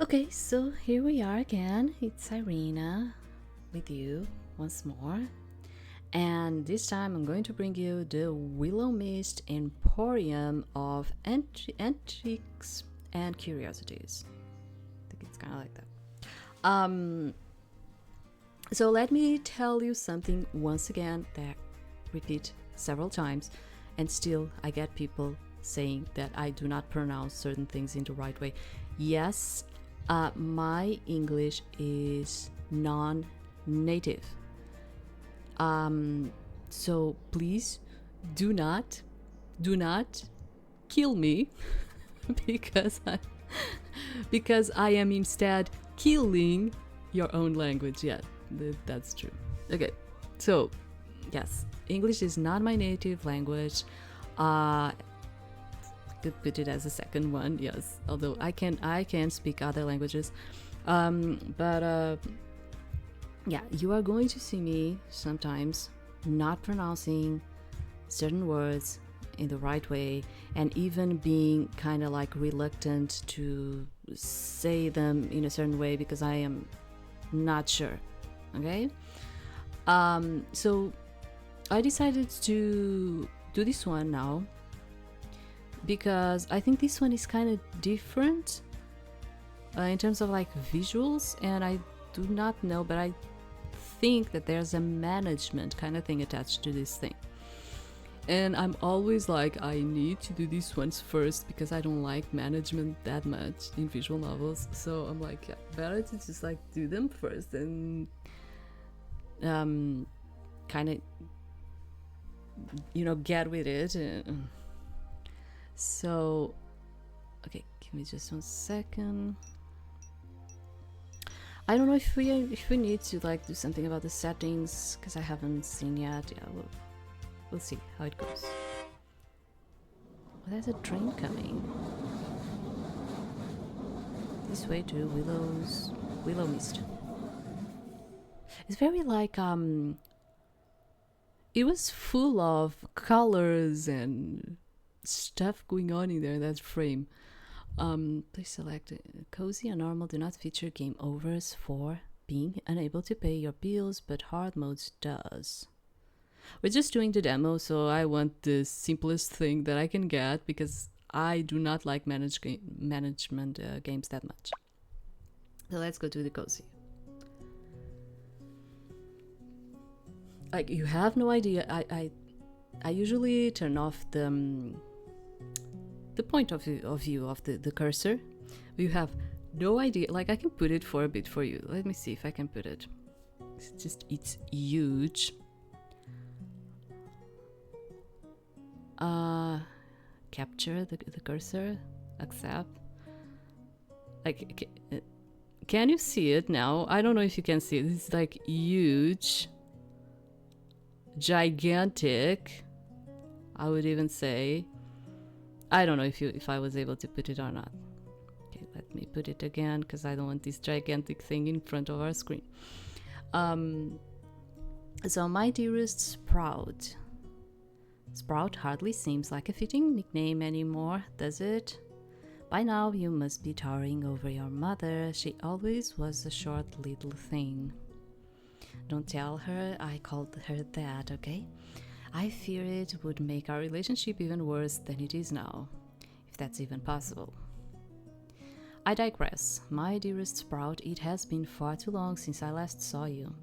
Okay, so here we are again. It's Irina with you once more. And this time I'm going to bring you the Willowmist Emporium of Antiques and Curiosities. I think it's kind of like that. Um, so let me tell you something once again that I repeat several times, and still I get people saying that I do not pronounce certain things in the right way. Yes, my English is non-native. So please do not kill me because because I am instead killing your own language. Yeah, that's true. Okay, so yes, English is not my native language. Could put it as a second one, yes. Although I can speak other languages, but yeah, you are going to see me sometimes not pronouncing certain words in the right way, and even being kind of like reluctant to say them in a certain way because I am not sure. Okay, so I decided to do this one now because I think this one is kind of different in terms of like visuals, and I do not know, but I think that there's a management kind of thing attached to this thing. And I'm always like, I need to do these ones first because I don't like management that much in visual novels. So I'm like, yeah, better to just like do them first and kind of, get with it. So, okay, give me just 1 second. I don't know if we need to like do something about the settings because I haven't seen yet. Yeah, we'll see how it goes. Oh, there's a train coming this way to Willowmist. It's very like it was full of colors and stuff going on in there, that frame. Please select cozy and normal do not feature game overs for being unable to pay your bills, but hard modes does. We're just doing the demo, so I want the simplest thing that I can get because I do not like management games that much. So let's go to the cozy. Like, you have no idea. I usually turn off the point of view of the cursor. You have no idea. Like, I can put it for a bit for you. Let me see if I can put it. It's huge. Capture the cursor, accept. Like, can you see it now? I don't know if you can see it. It's like huge, gigantic, I would even say. I don't know if I was able to put it or not. Okay, let me put it again because I don't want this gigantic thing in front of our screen. So, my dearest Sprout. Sprout hardly seems like a fitting nickname anymore, does it? By now you must be towering over your mother. She always was a short little thing. Don't tell her I called her that, okay? I fear it would make our relationship even worse than it is now, if that's even possible. I digress. My dearest Sprout, it has been far too long since I last saw you.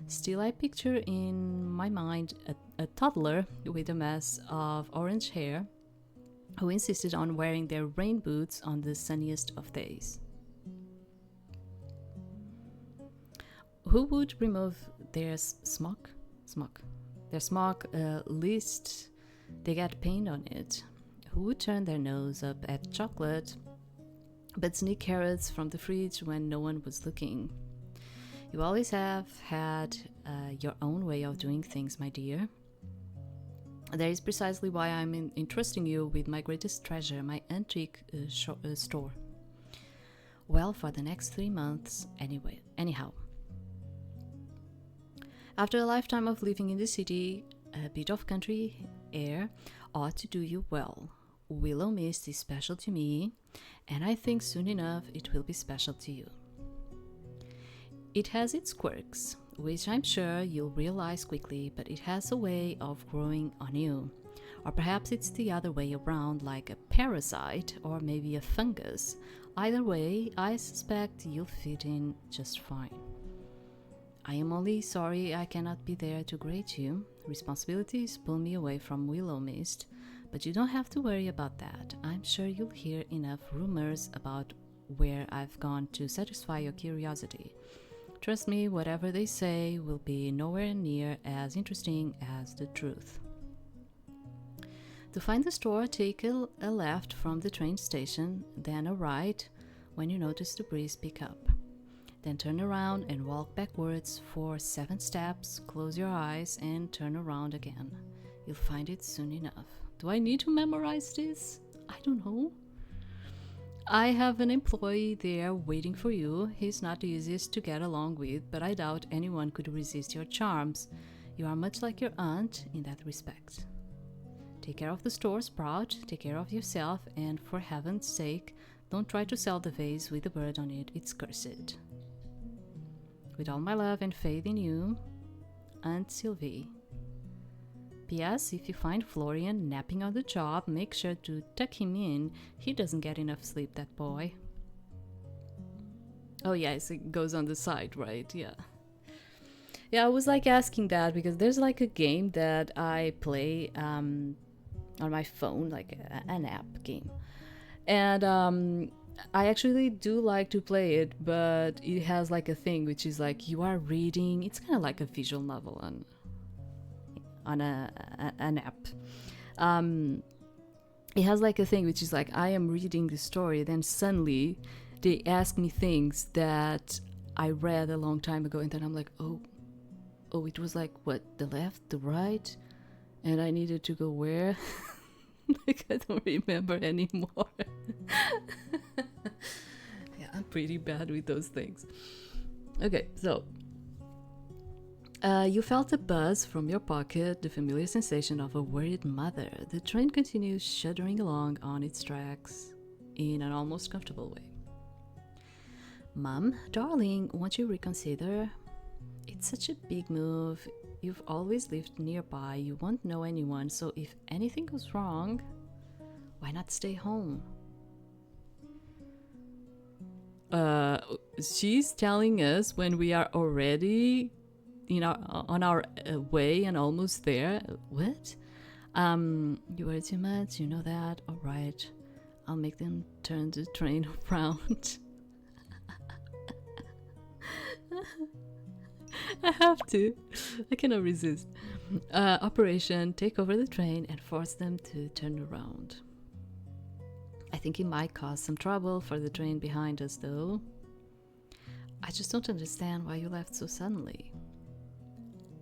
Still, I picture in my mind a toddler with a mess of orange hair who insisted on wearing their rain boots on the sunniest of days. Who would remove their smock? Their smock, lest they get paint on it. Who would turn their nose up at chocolate but sneak carrots from the fridge when no one was looking? You always have had your own way of doing things, my dear. That is precisely why I'm entrusting you with my greatest treasure, my antique store. Well, for the next 3 months, anyhow. After a lifetime of living in the city, a bit of country air ought to do you well. Willowmist is special to me. and I think soon enough it will be special to you. It has its quirks, which I'm sure you'll realize quickly, but it has a way of growing on you. Or perhaps it's the other way around, like a parasite or maybe a fungus. Either way, I suspect you'll fit in just fine. I am only sorry I cannot be there to greet you. Responsibilities pull me away from Willowmist, but you don't have to worry about that. I'm sure you'll hear enough rumors about where I've gone to satisfy your curiosity. Trust me, whatever they say will be nowhere near as interesting as the truth. To find the store, take a left from the train station, then a right when you notice the breeze pick up. Then turn around and walk backwards for 7 steps, close your eyes and turn around again. You'll find it soon enough. Do I need to memorize this? I don't know. I have an employee there waiting for you. He's not the easiest to get along with, but I doubt anyone could resist your charms. You are much like your aunt in that respect. Take care of the store, Sprout. Take care of yourself, and for heaven's sake, don't try to sell the vase with a bird on it. It's cursed. With all my love and faith in you, Aunt Sylvie. P.S. If you find Florian napping on the job, make sure to tuck him in. He doesn't get enough sleep, that boy. Oh yes, it goes on the side, right? Yeah. Yeah, I was like asking that because there's like a game that I play on my phone, like an app game. And I actually do like to play it, but it has like a thing which is like you are reading. It's kind of like a visual novel on an app. It has like a thing which is like I am reading the story, then suddenly they ask me things that I read a long time ago, and then I'm like, oh, it was like what, the left, the right, and I needed to go where? Like I don't remember anymore. Yeah, I'm pretty bad with those things. Okay, so you felt a buzz from your pocket, the familiar sensation of a worried mother. The train continues shuddering along on its tracks in an almost comfortable way. Mom, darling, won't you reconsider? It's such a big move. You've always lived nearby. You won't know anyone, so if anything goes wrong, why not stay home? She's telling us when we are already on our way and almost there. What? You worry too much, you know that? Alright, I'll make them turn the train around. I have to. I cannot resist. Operation take over the train and force them to turn around. I think it might cause some trouble for the train behind us, though. I just don't understand why you left so suddenly.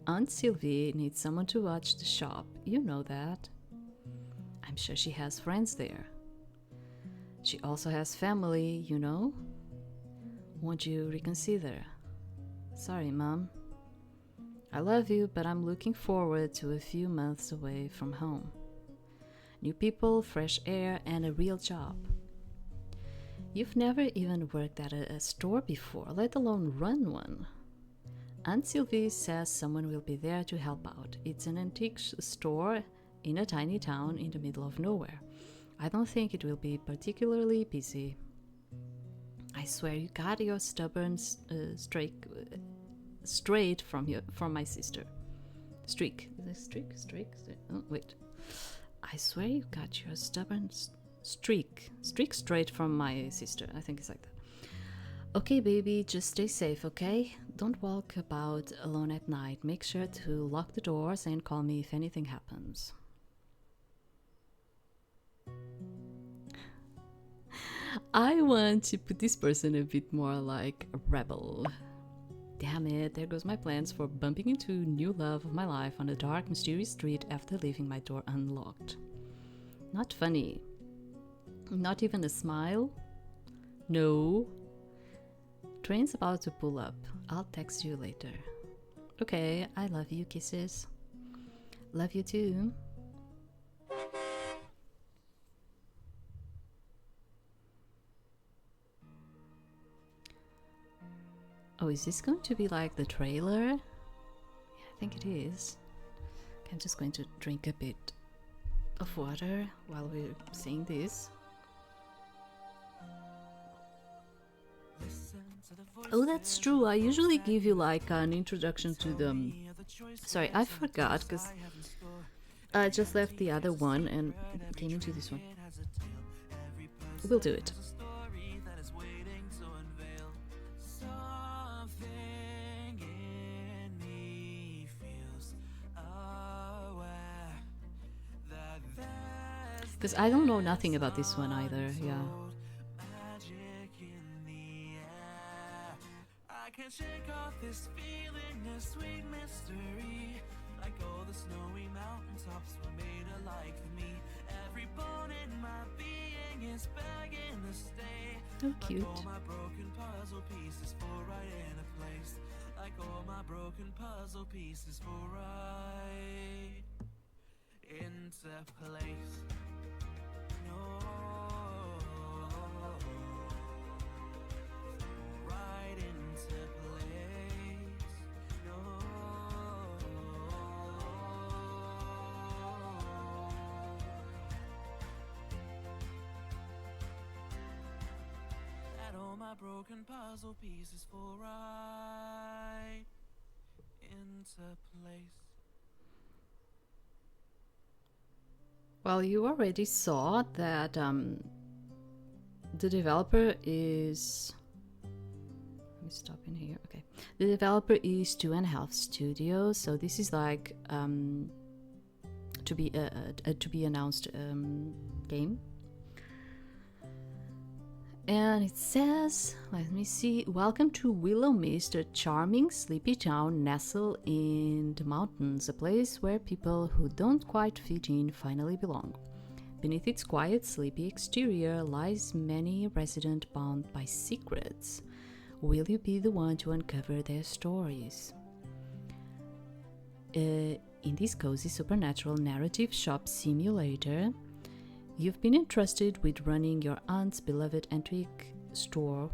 Aunt Sylvie needs someone to watch the shop. You know that. I'm sure she has friends there. She also has family, you know. Won't you reconsider? Sorry, Mom. I love you, but I'm looking forward to a few months away from home. New people, fresh air, and a real job. You've never even worked at a store before, let alone run one. Aunt Sylvie says someone will be there to help out. It's an antique store in a tiny town in the middle of nowhere. I don't think it will be particularly busy. I swear you got your stubborn streak straight from my sister. Streak. Is it streak? Oh, wait. I swear you got your stubborn streak straight from my sister. I think it's like that. Okay, baby, just stay safe, okay? Don't walk about alone at night. Make sure to lock the doors and call me if anything happens. I want to put this person a bit more like a rebel. Damn it, there goes my plans for bumping into new love of my life on a dark, mysterious street after leaving my door unlocked. Not funny. Not even a smile? No. Train's about to pull up. I'll text you later. Okay, I love you, kisses. Love you too. Oh, is this going to be like the trailer? Yeah, I think it is. Okay, I'm just going to drink a bit of water while we're seeing this. Oh, that's true. I usually give you like an introduction to the... Sorry, I forgot because I just left the other one and came into this one. We'll do it. Because I don't know nothing about this one either, yeah. I can't shake off this feeling, a sweet mystery. Like all the snowy mountaintops were made alike for me. Every bone in my being is begging to stay. Oh, cute. Like all my broken puzzle pieces fall right in a place. Like all my broken puzzle pieces fall right into place. No. Right into place. No. That all my broken puzzle pieces fall right into place. Well, you already saw that the developer is... Let me stop in here. Okay. The developer is 2.5 Studios, so this is like to be announced game. And it says, let me see, welcome to Willowmist, a charming, sleepy town nestled in the mountains, a place where people who don't quite fit in finally belong. Beneath its quiet, sleepy exterior lies many residents bound by secrets. Will you be the one to uncover their stories? In this cozy supernatural narrative shop simulator, you've been entrusted with running your aunt's beloved antique store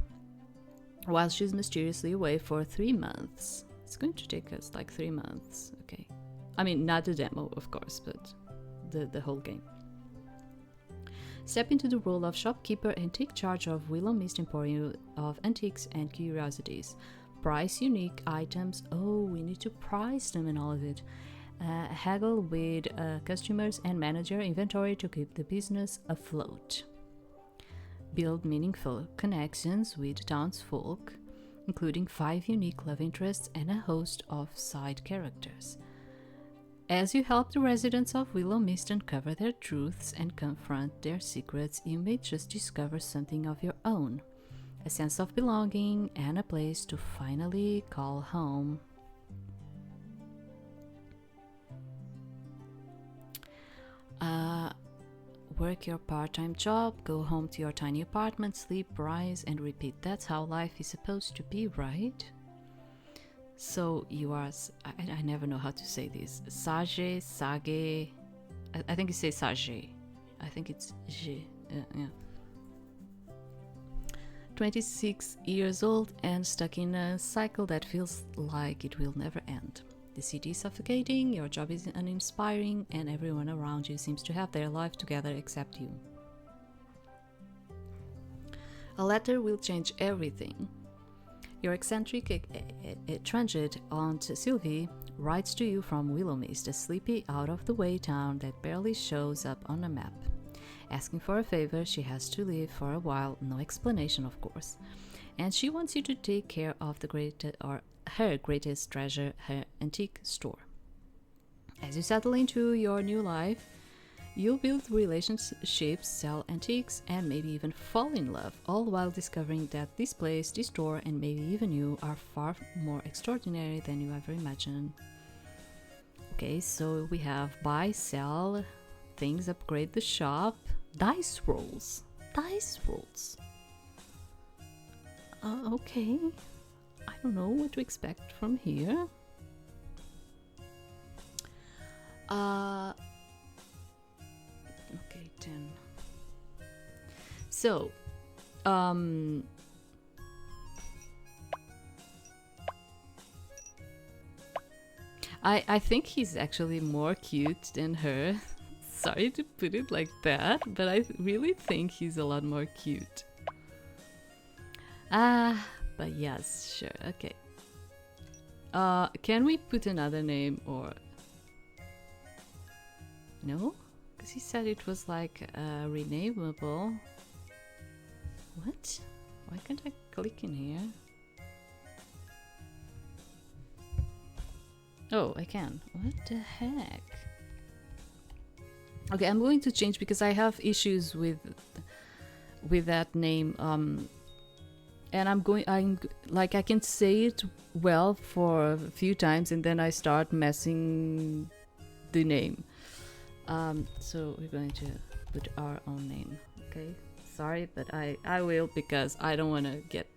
while she's mysteriously away for 3 months. It's going to take us like 3 months, okay. I mean, not the demo, of course, but the whole game. Step into the role of shopkeeper and take charge of Willowmist Emporium of antiques and curiosities. Price unique items. Oh, we need to price them and all of it. Haggle with customers and manage your inventory to keep the business afloat. Build meaningful connections with townsfolk, including 5 unique love interests and a host of side characters. As you help the residents of Willowmist uncover their truths and confront their secrets, you may just discover something of your own, a sense of belonging and a place to finally call home. Work your part-time job, go home to your tiny apartment, sleep, rise, and repeat. That's how life is supposed to be, right? So you are, I never know how to say this, sage, sage, I think you say sage, I think it's je, yeah. 26 years old and stuck in a cycle that feels like it will never end. The city is suffocating, your job is uninspiring, and everyone around you seems to have their life together except you. A letter will change everything. Your eccentric transit aunt Sylvie writes to you from Willowmist, a sleepy, out-of-the-way town that barely shows up on a map. Asking for a favor, she has to leave for a while, no explanation of course. And she wants you to take care of her greatest treasure, her antique store. As you settle into your new life, you'll build relationships, sell antiques, and maybe even fall in love, all while discovering that this place, this store, and maybe even you are far more extraordinary than you ever imagined. Okay, so we have buy, sell, things, upgrade the shop, dice rolls. Dice rolls. Okay. I don't know what to expect from here. Okay, 10. So, I think he's actually more cute than her. Sorry to put it like that, but I really think he's a lot more cute. But yes, sure, okay. Can we put another name or... No? Because he said it was like renameable. What? Why can't I click in here? Oh, I can. What the heck? Okay, I'm going to change because I have issues with that name. And I'm like, I can say it well for a few times and then I start messing the name. So we're going to put our own name. Okay, sorry, but I will, because I don't want to get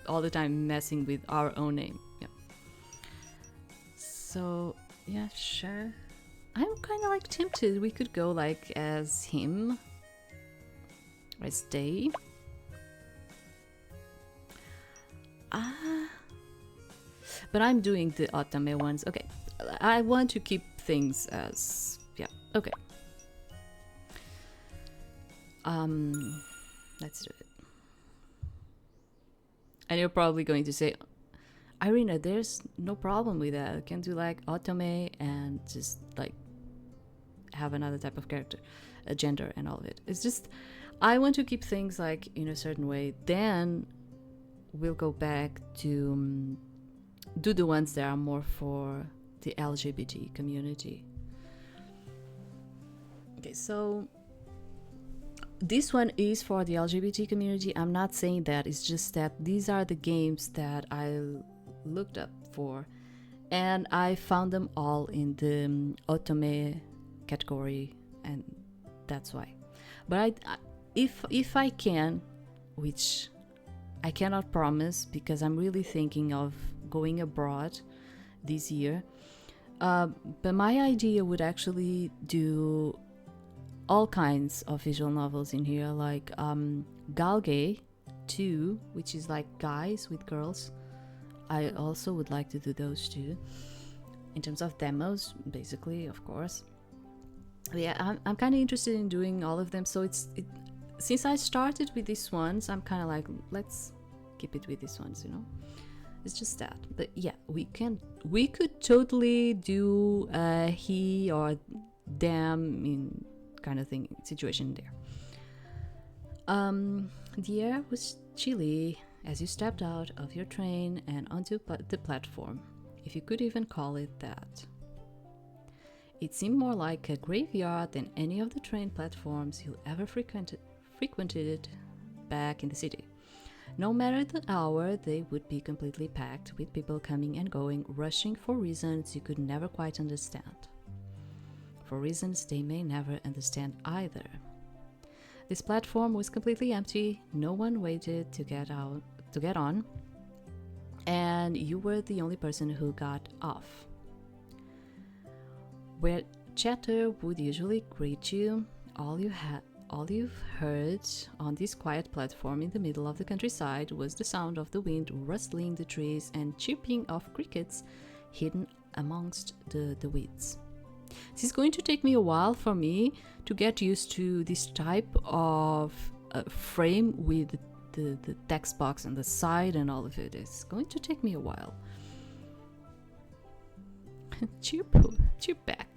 all the time messing with our own name. Yeah. So yeah, sure. I'm kind of like tempted. We could go like as him, as they. But I'm doing the otome ones. Okay, I want to keep things as, yeah, okay. Let's do it. And you're probably going to say, Irina, there's no problem with that. You can do like otome and just like have another type of character, a gender and all of it. It's just, I want to keep things like in a certain way. Then we'll go back to do the ones that are more for the LGBT community. Okay, so this one is for the LGBT community. I'm not saying that, it's just that these are the games that I looked up for, and I found them all in the otome category, and that's why. But if I can, which I cannot promise because I'm really thinking of going abroad this year, but my idea would actually do all kinds of visual novels in here, like galgay 2, which is like guys with girls. I also would like to do those too, in terms of demos, basically, of course. But yeah, I'm kind of interested in doing all of them. So since I started with these ones, I'm kind of like, let's keep it with these ones, you know. It's just that. But yeah, we could totally do he or them in kind of thing situation there. The air was chilly as you stepped out of your train and onto the platform, if you could even call it that. It seemed more like a graveyard than any of the train platforms you ever frequented back in the city. No matter the hour, they would be completely packed with people coming and going, rushing for reasons you could never quite understand. For reasons they may never understand either. This platform was completely empty, no one waited to get on, and you were the only person who got off. Where chatter would usually greet you, all you've heard on this quiet platform in the middle of the countryside was the sound of the wind rustling the trees and chirping of crickets hidden amongst the weeds. This is going to take me a while for me to get used to this type of frame with the text box on the side and all of it. It's going to take me a while. Chirp back.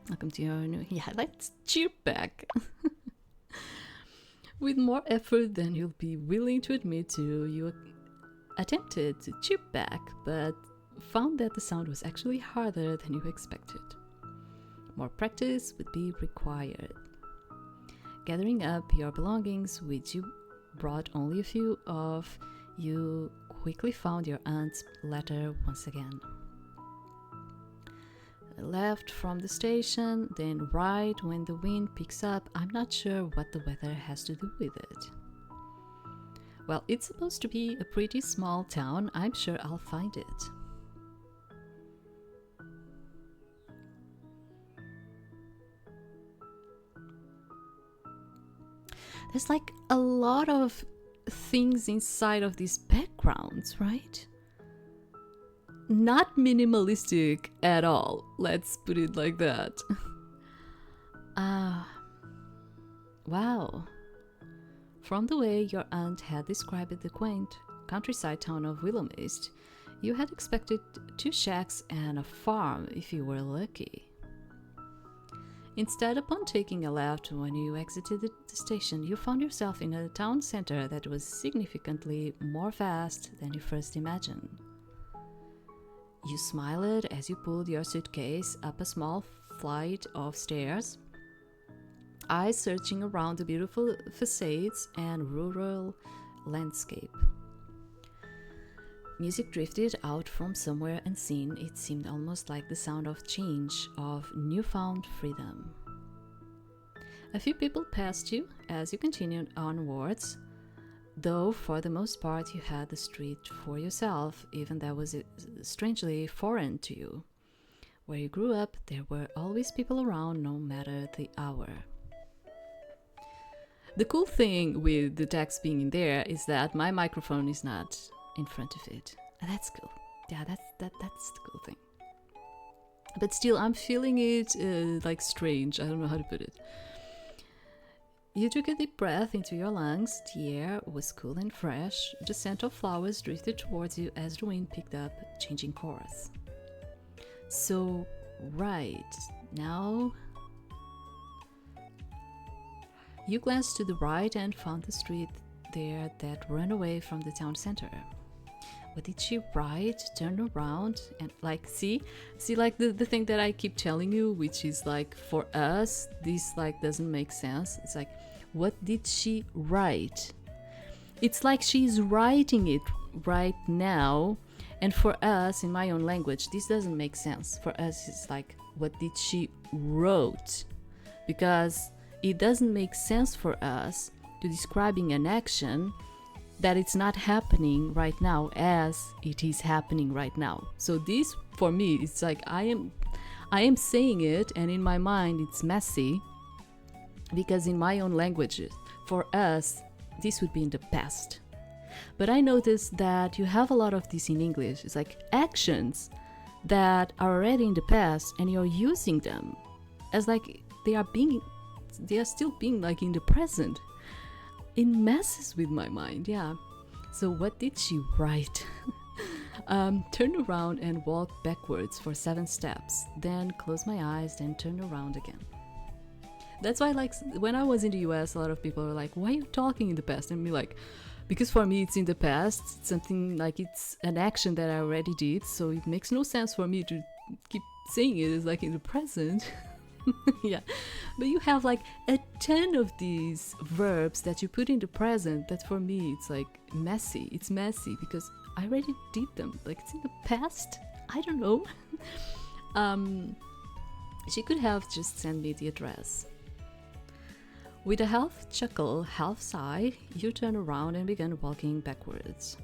Welcome to your new... Yeah, let's chirp back. With more effort than you'll be willing to admit to, you attempted to chirp back, but found that the sound was actually harder than you expected. More practice would be required. Gathering up your belongings, which you brought only a few of, you quickly found your aunt's letter once again. Left from the station, then right when the wind picks up. I'm not sure what the weather has to do with it. Well, it's supposed to be a pretty small town. I'm sure I'll find it. There's like a lot of things inside of these backgrounds, right? not minimalistic at all. Let's put it like that. Wow. From the way your aunt had described the quaint countryside town of Willowmist, you had expected 2 shacks and a farm if you were lucky. Instead, upon taking a left when you exited the station, you found yourself in a town center that was significantly more vast than you first imagined. You smiled as you pulled your suitcase up a small flight of stairs, eyes searching around the beautiful facades and rural landscape. Music drifted out from somewhere unseen. It seemed almost like the sound of change, of newfound freedom. A few people passed you as you continued onwards, though for the most part you had the street for yourself. Even that was strangely foreign to you. Where you grew up, there were always people around, no matter the hour. The cool thing with the text being in there is that my microphone is not in front of it. And that's cool. Yeah, that's the cool thing. But still, I'm feeling it like strange. I don't know how to put it. You took a deep breath into your lungs. The air was cool and fresh. The scent of flowers drifted towards you as the wind picked up, changing course. So, right now, you glanced to the right and found the street there that ran away from the town center. What did she write? Turn around and like see like the thing that I keep telling you, which is like for us this like doesn't make sense. It's like, what did she write? It's like she's writing it right now, and for us in my own language this doesn't make sense. For us it's like, what did she wrote? Because it doesn't make sense for us to describing an action that it's not happening right now as it is happening right now. So this for me, it's like I am saying it, and in my mind it's messy, because in my own language for us this would be in the past. But I noticed that you have a lot of this in English. It's like actions that are already in the past and you're using them as like they are still being like in the present. It messes with my mind, yeah. So what did she write? Turn around and walk backwards for 7 steps, then close my eyes, then turn around again. That's why, like, when I was in the US, a lot of people were like, why are you talking in the past? And me like, because for me it's in the past. It's something like it's an action that I already did, so it makes no sense for me to keep saying it as like in the present. Yeah, but you have like a ton of these verbs that you put in the present that for me it's like messy. It's messy because I already did them. Like it's in the past. I don't know. She could have just sent me the address. With a half chuckle, half sigh, you turned around and began walking backwards,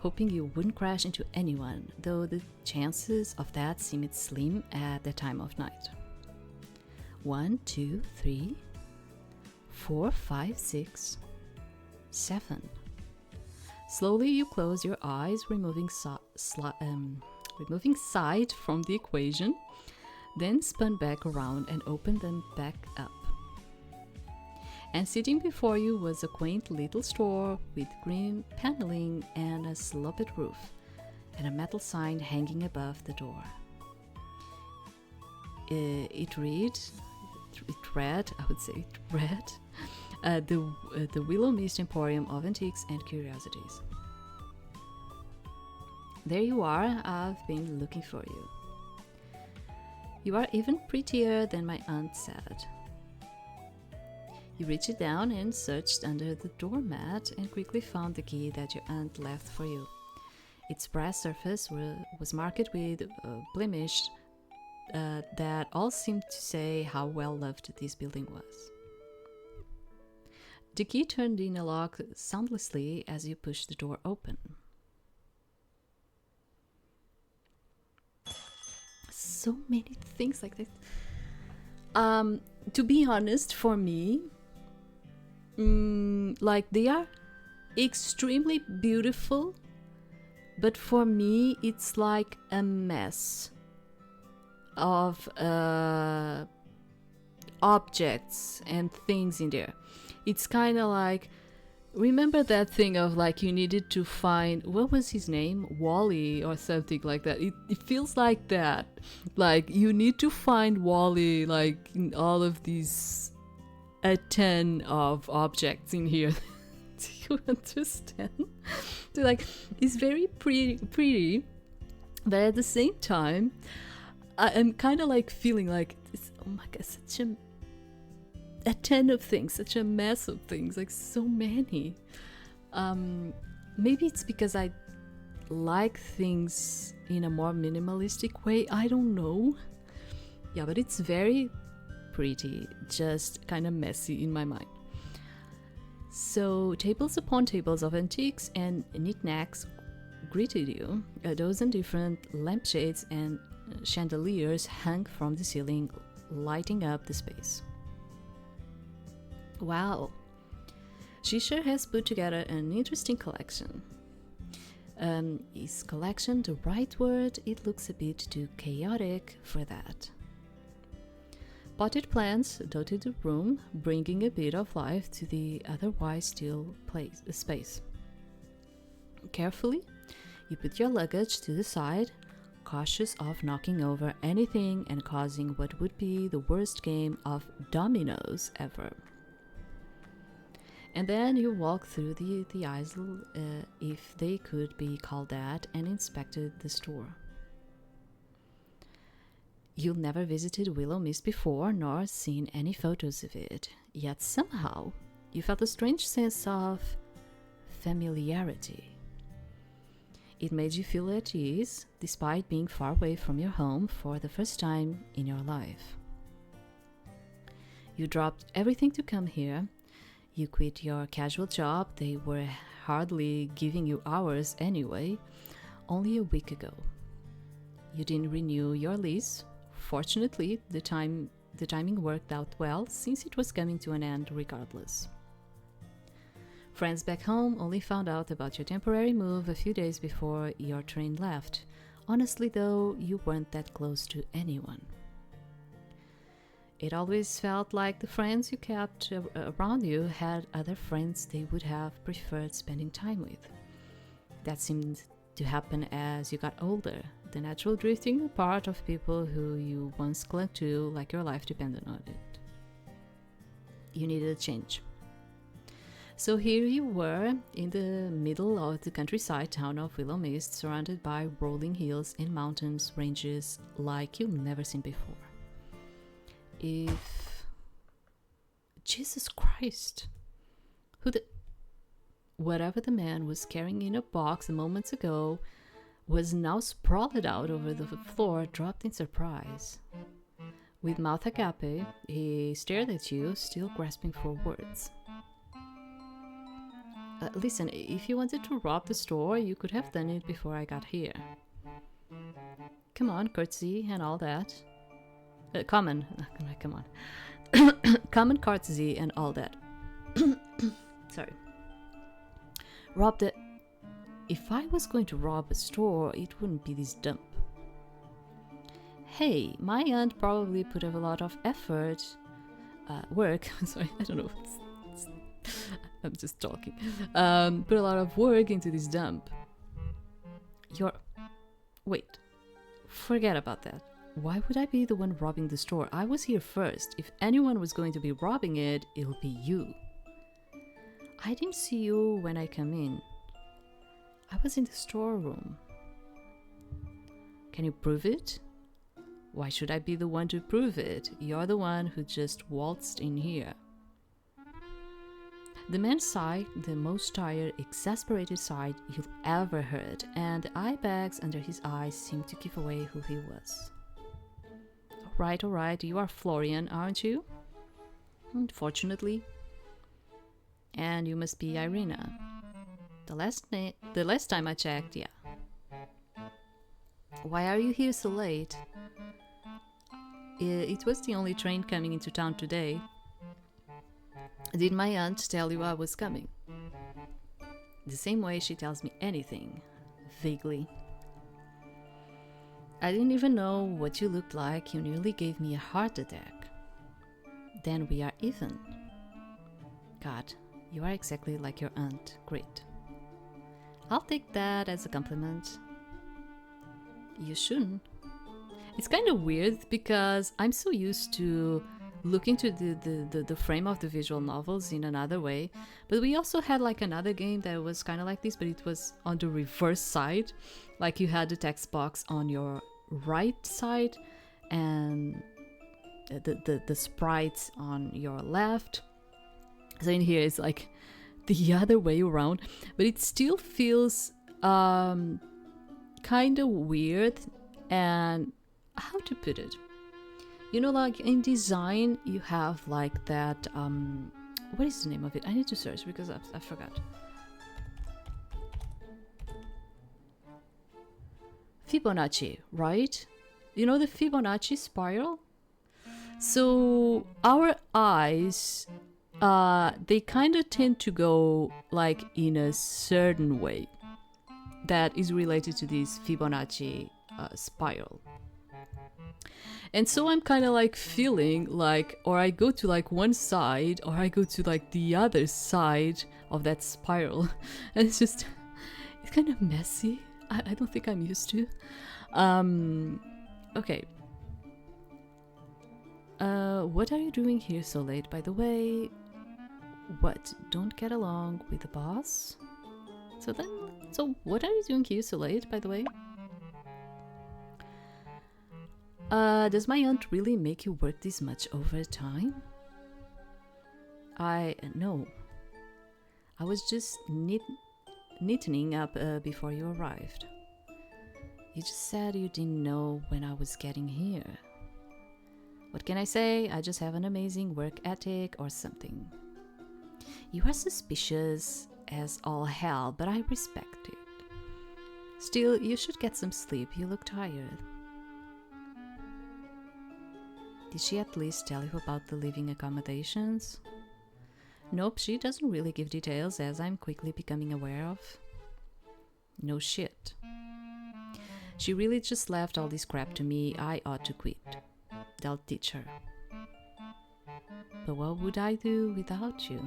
hoping you wouldn't crash into anyone, though the chances of that seemed slim at the time of night. 1, 2, 3, 4, 5, 6, 7. Slowly you close your eyes, removing sight from the equation, then spun back around and opened them back up. And sitting before you was a quaint little store with green paneling and a sloped roof, and a metal sign hanging above the door. It read, the Willowmist Emporium of Antiques and Curiosities. There you are, I've been looking for you. You are even prettier than my aunt said. You reached down and searched under the doormat and quickly found the key that your aunt left for you. Its brass surface was marked with blemish that all seemed to say how well loved this building was. The key turned in a lock soundlessly as you pushed the door open. So many things like this. To be honest, for me, like they are extremely beautiful But for me, it's like a mess of objects and things in there. It's kind of like, remember that thing of like you needed to find, what was his name? Wally or something like that. It feels like that. Like you need to find Wally like in all of these a ton of objects in here. Do you understand? So like it's very pretty, but at the same time I'm kind of like feeling like this, oh my god, such a ton of things, such a mess of things, like so many. Maybe it's because I like things in a more minimalistic way, I don't know. Yeah, but it's very pretty, just kind of messy in my mind. So tables upon tables of antiques and knickknacks greeted you. A dozen different lampshades and chandeliers hung from the ceiling, lighting up the space. Wow, she sure has put together an interesting collection. Is collection the right word? It looks a bit too chaotic for that. Potted plants dotted the room, bringing a bit of life to the otherwise still space. Carefully, you put your luggage to the side, cautious of knocking over anything and causing what would be the worst game of dominoes ever. And then you walked through the aisle, if they could be called that, and inspected the store. You've never visited Willowmist before, nor seen any photos of it, yet somehow you felt a strange sense of familiarity. It made you feel at ease, despite being far away from your home for the first time in your life. You dropped everything to come here. You quit your casual job, they were hardly giving you hours anyway, only a week ago. You didn't renew your lease. Fortunately, the timing worked out well, since it was coming to an end regardless. Friends back home only found out about your temporary move a few days before your train left. Honestly though, you weren't that close to anyone. It always felt like the friends you kept around you had other friends they would have preferred spending time with. That seemed to happen as you got older, the natural drifting apart of people who you once clung to like your life depended on it. You needed a change. So here you were in the middle of the countryside town of Willowmist, surrounded by rolling hills and mountains ranges like you've never seen before. Jesus Christ, whatever the man was carrying in a box moments ago was now sprawled out over the floor, dropped in surprise. With mouth agape, he stared at you, still grasping for words. Listen, if you wanted to rob the store, you could have done it before I got here. Come on, courtesy and all that. Common courtesy and all that. Sorry. Rob the... If I was going to rob a store, it wouldn't be this dump. Hey, my aunt probably put a lot of effort, work, sorry, I don't know. I'm just talking. Put a lot of work into this dump. Wait, forget about that. Why would I be the one robbing the store? I was here first. If anyone was going to be robbing it, it'll be you. I didn't see you when I came in. I was in the storeroom. Can you prove it? Why should I be the one to prove it? You're the one who just waltzed in here. The man sighed, the most tired, exasperated sigh you've ever heard, and the eye bags under his eyes seemed to give away who he was. All right, you are Florian, aren't you? Unfortunately. And you must be Irina. The last time I checked, yeah. Why are you here so late? It was the only train coming into town today. Did my aunt tell you I was coming? The same way she tells me anything. vaguely. I didn't even know what you looked like. You nearly gave me a heart attack. Then we are even. God, you are exactly like your aunt. Great. I'll take that as a compliment. You shouldn't. It's kind of weird because I'm so used to looking to the frame of the visual novels in another way. But we also had like another game that was kind of like this, but it was on the reverse side. Like you had the text box on your right side and the sprites on your left. So in here it's like the other way around, but it still feels kind of weird. And how to put it, you know, like in design you have like that what is the name of it? I need to search because I forgot. Fibonacci, right? You know the Fibonacci spiral? So our eyes, they kind of tend to go like in a certain way that is related to this Fibonacci spiral. And so I'm kind of like feeling like, or I go to like one side, or I go to like the other side of that spiral. And it's just, it's kind of messy. I don't think I'm used to. Okay. What are you doing here so late, by the way? What, don't get along with the boss? So what are you doing here so late, by the way? Does my aunt really make you work this much overtime? No. I was just neatening up before you arrived. You just said you didn't know when I was getting here. What can I say? I just have an amazing work ethic or something. You are suspicious as all hell, but I respect it. Still, you should get some sleep. You look tired. Did she at least tell you about the living accommodations? Nope, she doesn't really give details, as I'm quickly becoming aware of. No shit. She really just left all this crap to me. I ought to quit. They'll teach her. But what would I do without you?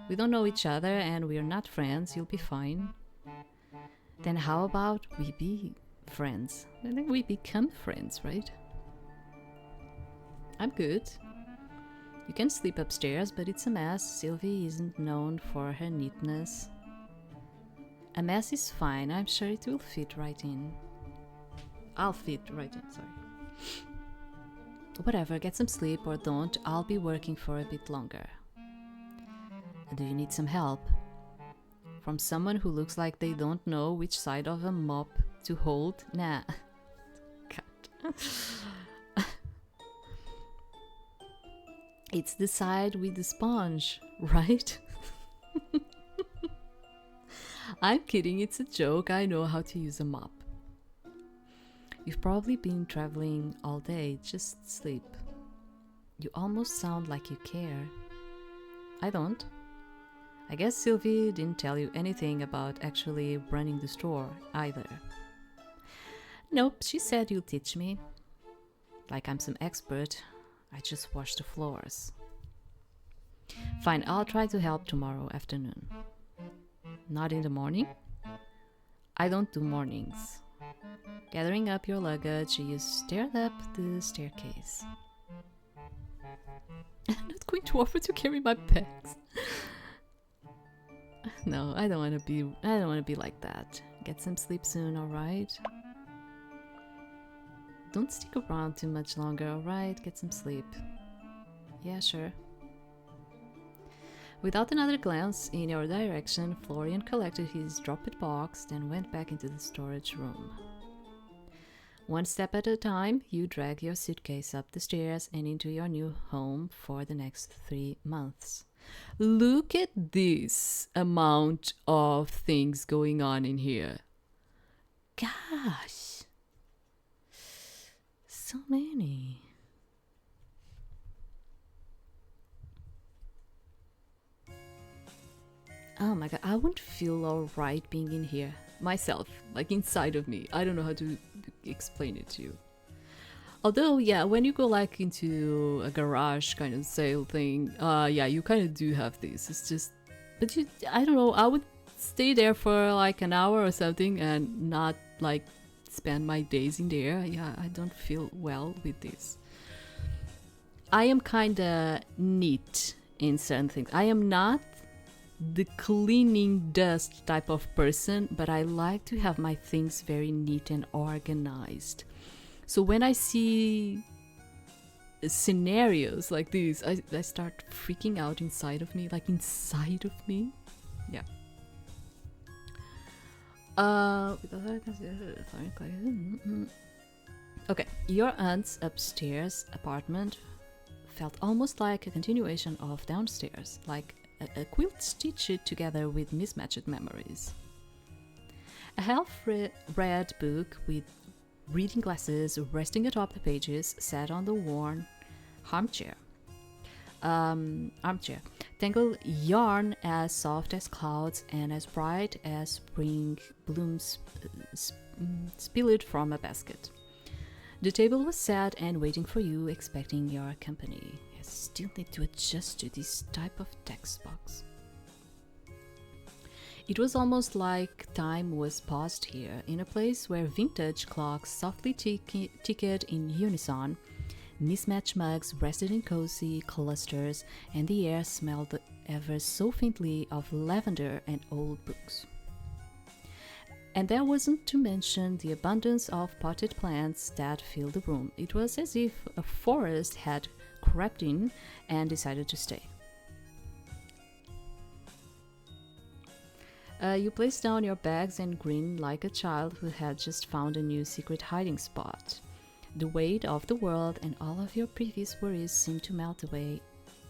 We don't know each other and we're not friends. You'll be fine. Then how about we be friends? I think we become friends, right? I'm good. You can sleep upstairs, but it's a mess. Sylvie isn't known for her neatness. A mess is fine. I'm sure it will fit right in. I'll fit right in, sorry. Whatever, get some sleep or don't. I'll be working for a bit longer. Do you need some help? From someone who looks like they don't know which side of a mop to hold? Nah. God. It's the side with the sponge, right? I'm kidding, it's a joke. I know how to use a mop. You've probably been traveling all day. Just sleep. You almost sound like you care. I don't. I guess Sylvie didn't tell you anything about actually running the store either. Nope, she said you'll teach me. Like I'm some expert. I just wash the floors. Fine, I'll try to help tomorrow afternoon. Not in the morning? I don't do mornings. Gathering up your luggage, you stared up the staircase. I'm not going to offer to carry my bags. No, I don't want to be like that. Get some sleep soon, alright? Don't stick around too much longer, alright? Get some sleep. Yeah, sure. Without another glance in your direction, Florian collected his dropped box, then went back into the storage room. One step at a time, you drag your suitcase up the stairs and into your new home for the next 3 months. Look at this amount of things going on in here. Gosh. So many. Oh my god, I wouldn't feel alright being in here. myself, like inside of me. I don't know how to explain it to you. Although, yeah, when you go like into a garage kind of sale thing, yeah, you kind of do have this. It's just, but I don't know, I would stay there for like an hour or something and not like spend my days in there. Yeah, I don't feel well with this. I am kind of neat in certain things. I am not the cleaning dust type of person, but I like to have my things very neat and organized. So when I see scenarios like these, I start freaking out inside of me, like inside of me. Yeah. Okay, your aunt's upstairs apartment felt almost like a continuation of downstairs, like a quilt stitched together with mismatched memories. A half-read book with reading glasses resting atop the pages sat on the worn armchair. Tangled yarn as soft as clouds and as bright as spring blooms spilled from a basket. The table was set and waiting for you, expecting your company. I still need to adjust to this type of text box. It was almost like time was paused here, in a place where vintage clocks softly ticked in unison, mismatched mugs rested in cozy clusters, and the air smelled ever so faintly of lavender and old books. And that wasn't to mention the abundance of potted plants that filled the room. It was as if a forest had crept in and decided to stay. You placed down your bags and grinned like a child who had just found a new secret hiding spot. The weight of the world and all of your previous worries seemed to melt away,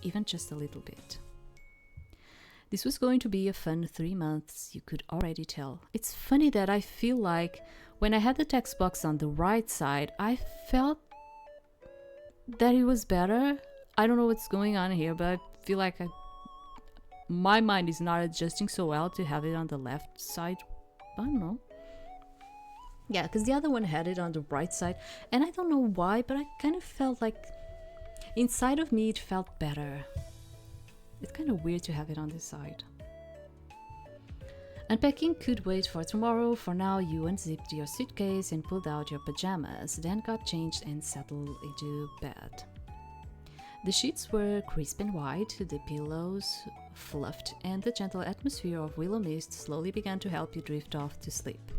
even just a little bit. This was going to be a fun 3 months, you could already tell. It's funny that I feel like when I had the text box on the right side, I felt that it was better. I don't know what's going on here, but I feel like my mind is not adjusting so well to have it on the left side. I don't know. Yeah, because the other one had it on the right side, and I don't know why, but I kind of felt like inside of me it felt better. It's kind of weird to have it on this side. Unpacking could wait for tomorrow. For now, you unzipped your suitcase and pulled out your pajamas, then got changed and settled into bed. The sheets were crisp and white, the pillows fluffed, and the gentle atmosphere of Willowmist slowly began to help you drift off to sleep.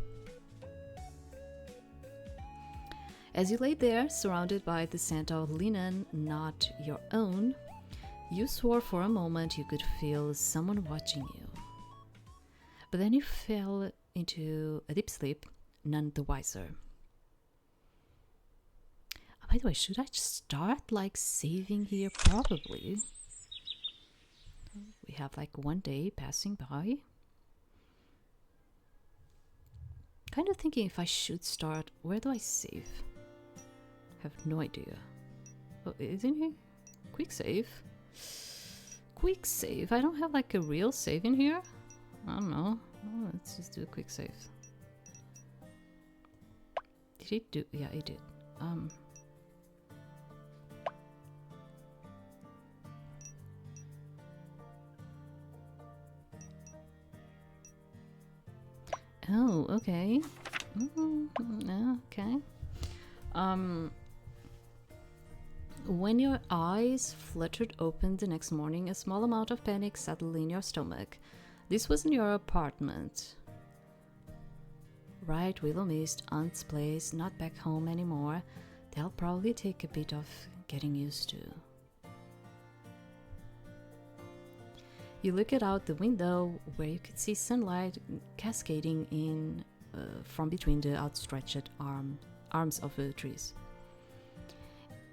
As you lay there, surrounded by the scent of linen not your own, you swore for a moment you could feel someone watching you. But then you fell into a deep sleep, none the wiser. By the way, should I start like saving here? Probably. We have like 1 day passing by. Kind of thinking if I should start. Where do I save? Have no idea. Oh, isn't it? Quick save. Quick save. I don't have like a real save in here. I don't know. Oh, let's just do a quick save. Did it do? Yeah, it did. Oh, okay. Okay. When your eyes fluttered open the next morning, a small amount of panic settled in your stomach. This wasn't your apartment. Right, Willowmist, aunt's place, not back home anymore. They'll probably take a bit of getting used to. You looked out the window where you could see sunlight cascading in from between the outstretched arms of the trees.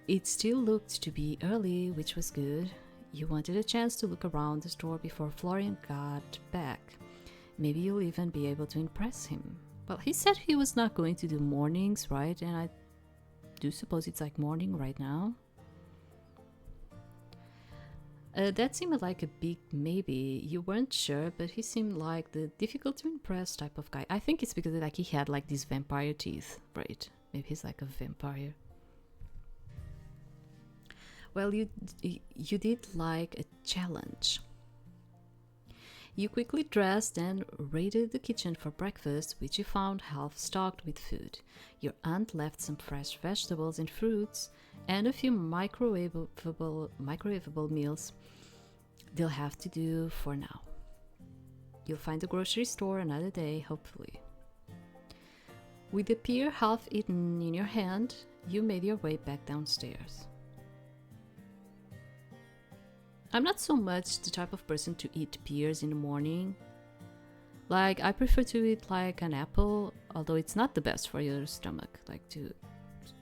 It still looked to be early, which was good. You wanted a chance to look around the store before Florian got back. Maybe you'll even be able to impress him. Well, he said he was not going to do mornings, right? And I do suppose it's like morning right now. That seemed like a big maybe. You weren't sure, but he seemed like the difficult to impress type of guy. I think it's because like he had like these vampire teeth, right? Maybe he's like a vampire. Well, you did like a challenge. You quickly dressed and raided the kitchen for breakfast, which you found half stocked with food. Your aunt left some fresh vegetables and fruits, and a few microwavable meals they'll have to do for now. You'll find the grocery store another day, hopefully. With the pear half eaten in your hand, you made your way back downstairs. I'm not so much the type of person to eat pears in the morning. Like, I prefer to eat like an apple, although it's not the best for your stomach. Like,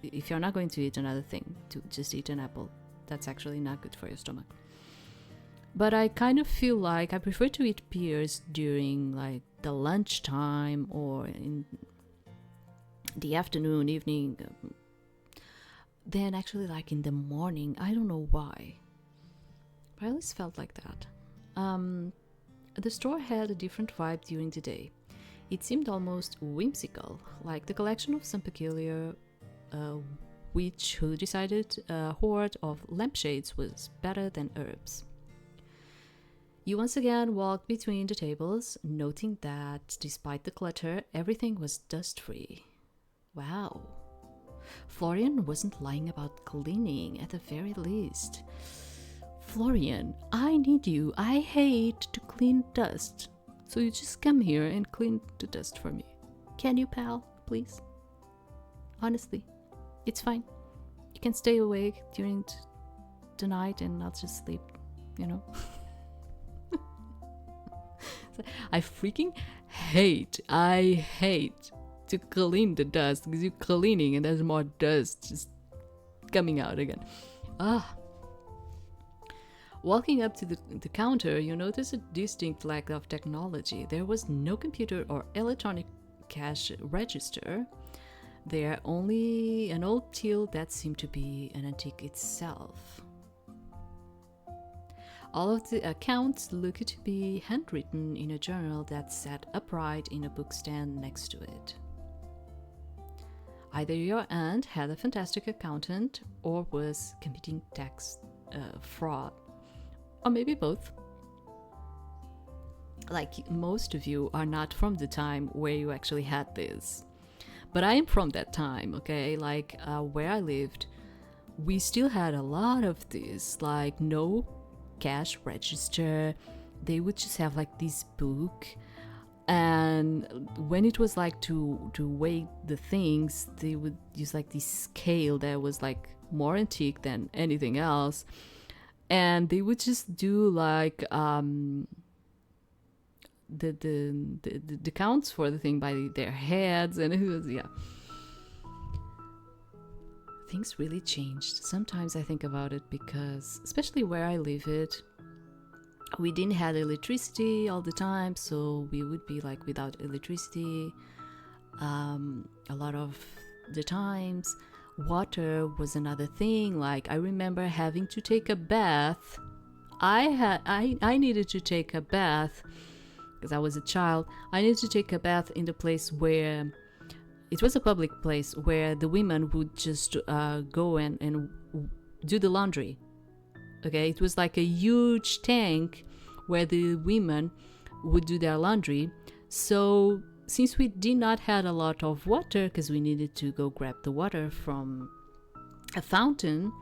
if you're not going to eat another thing, to just eat an apple. That's actually not good for your stomach. But I kind of feel like I prefer to eat pears during like the lunchtime or in the afternoon, evening, than actually like in the morning. I don't know why. I always felt like that. The store had a different vibe during the day. It seemed almost whimsical, like the collection of some peculiar witch who decided a hoard of lampshades was better than herbs. You once again walked between the tables, noting that despite the clutter, everything was dust-free. Wow. Florian wasn't lying about cleaning at the very least. Florian, I need you. I hate to clean dust. So you just come here and clean the dust for me. Can you, pal? Please? Honestly, it's fine. You can stay awake during the night and I'll just sleep, you know? I freaking hate to clean the dust because you're cleaning and there's more dust just coming out again. Walking up to the counter, you notice a distinct lack of technology. There was no computer or electronic cash register. There, only an old till that seemed to be an antique itself. All of the accounts looked to be handwritten in a journal that sat upright in a bookstand next to it. Either your aunt had a fantastic accountant or was committing tax fraud. Or maybe both. Like, most of you are not from the time where you actually had this. But I am from that time, okay? Like, where I lived, we still had a lot of this. Like, no cash register. They would just have, like, this book. And when it was, like, to weigh the things, they would use, like, this scale that was, like, more antique than anything else. And they would just do like the counts for the thing by their heads, and it was, yeah. Things really changed. Sometimes I think about it because, especially where I live we didn't have electricity all the time, so we would be like without electricity a lot of the times. Water was another thing. Like, I remember having to take a bath. I needed to take a bath because I was a child. I needed to take a bath in the place where it was a public place where the women would just go and do the laundry. Okay, it was like a huge tank where the women would do their laundry. So since we did not have a lot of water, because we needed to go grab the water from a fountain,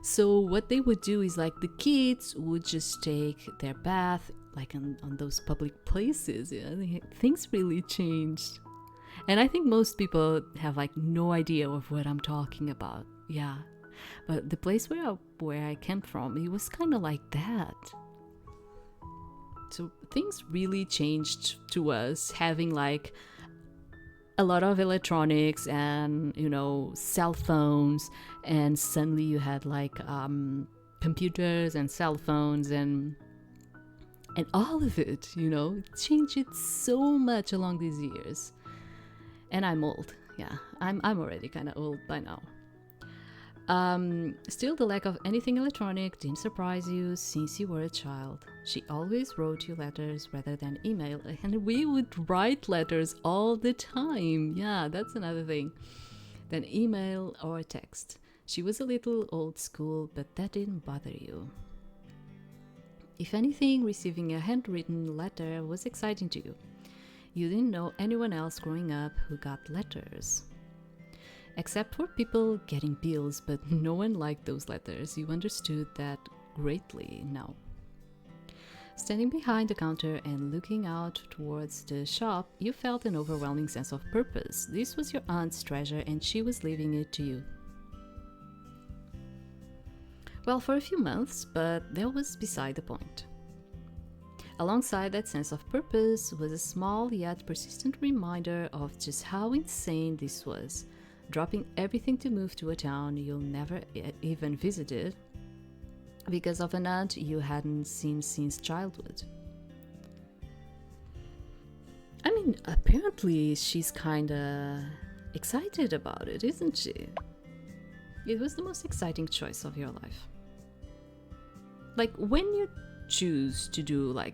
so what they would do is, like, the kids would just take their bath like on those public places. Yeah, things really changed, and I think most people have like no idea of what I'm talking about. Yeah, but the place where I came from, it was kind of like that. So things really changed to us, having like a lot of electronics and, you know, cell phones, and suddenly you had like computers and cell phones and all of it, you know, it changed it so much along these years. And I'm old. Yeah, I'm already kind of old by now. Still, the lack of anything electronic didn't surprise you since you were a child. She always wrote you letters rather than email, and we would write letters all the time. Yeah, that's another thing. Than email or text. She was a little old school, but that didn't bother you. If anything, receiving a handwritten letter was exciting to you. You didn't know anyone else growing up who got letters. Except for people getting bills, but no one liked those letters. You understood that greatly now. Standing behind the counter and looking out towards the shop, you felt an overwhelming sense of purpose. This was your aunt's treasure and she was leaving it to you. Well, for a few months, but that was beside the point. Alongside that sense of purpose was a small yet persistent reminder of just how insane this was. Dropping everything to move to a town you'll never even visited because of an aunt you hadn't seen since childhood. I mean, apparently she's kinda excited about it, isn't she? It was the most exciting choice of your life. Like, when you choose to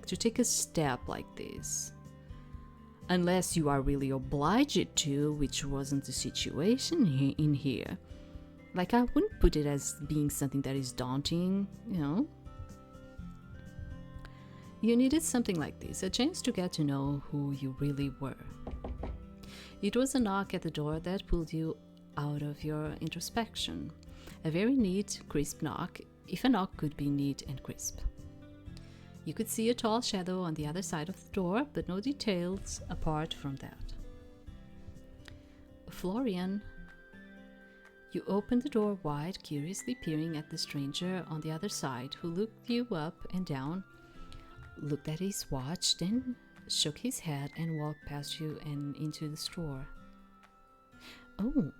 take a step like this, unless you are really obliged to, which wasn't the situation in here. Like, I wouldn't put it as being something that is daunting, you know. You needed something like this, a chance to get to know who you really were. It was a knock at the door that pulled you out of your introspection. A very neat, crisp knock, if a knock could be neat and crisp. You could see a tall shadow on the other side of the door, but no details apart from that. Florian. You opened the door wide, curiously peering at the stranger on the other side, who looked you up and down, looked at his watch, then shook his head and walked past you and into the store. Oh.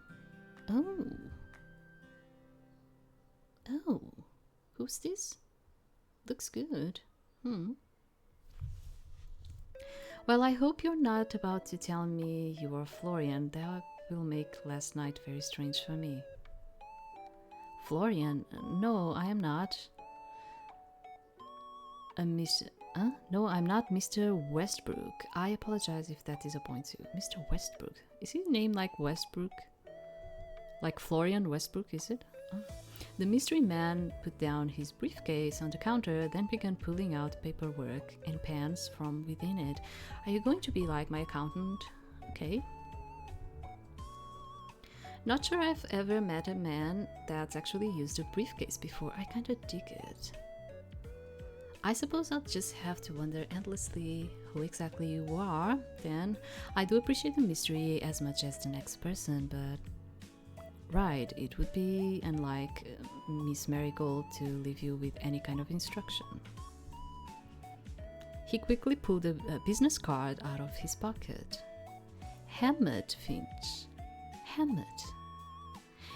Who's this? Looks good. Well, I hope you're not about to tell me you are Florian. That will make last night very strange for me. Florian? No, I am not. No, I'm not Mr. Westbrook. I apologize if that disappoints you. Mr. Westbrook? Is his name like Westbrook? Like Florian Westbrook, is it? Oh. The mystery man put down his briefcase on the counter, then began pulling out paperwork and pens from within it. Are you going to be like my accountant? Okay. Not sure I've ever met a man that's actually used a briefcase before. I kinda dig it. I suppose I'll just have to wonder endlessly who exactly you are, then. I do appreciate the mystery as much as the next person, but... Right, it would be unlike Miss Marigold to leave you with any kind of instruction. He quickly pulled a business card out of his pocket. Hammett Finch. Hammett.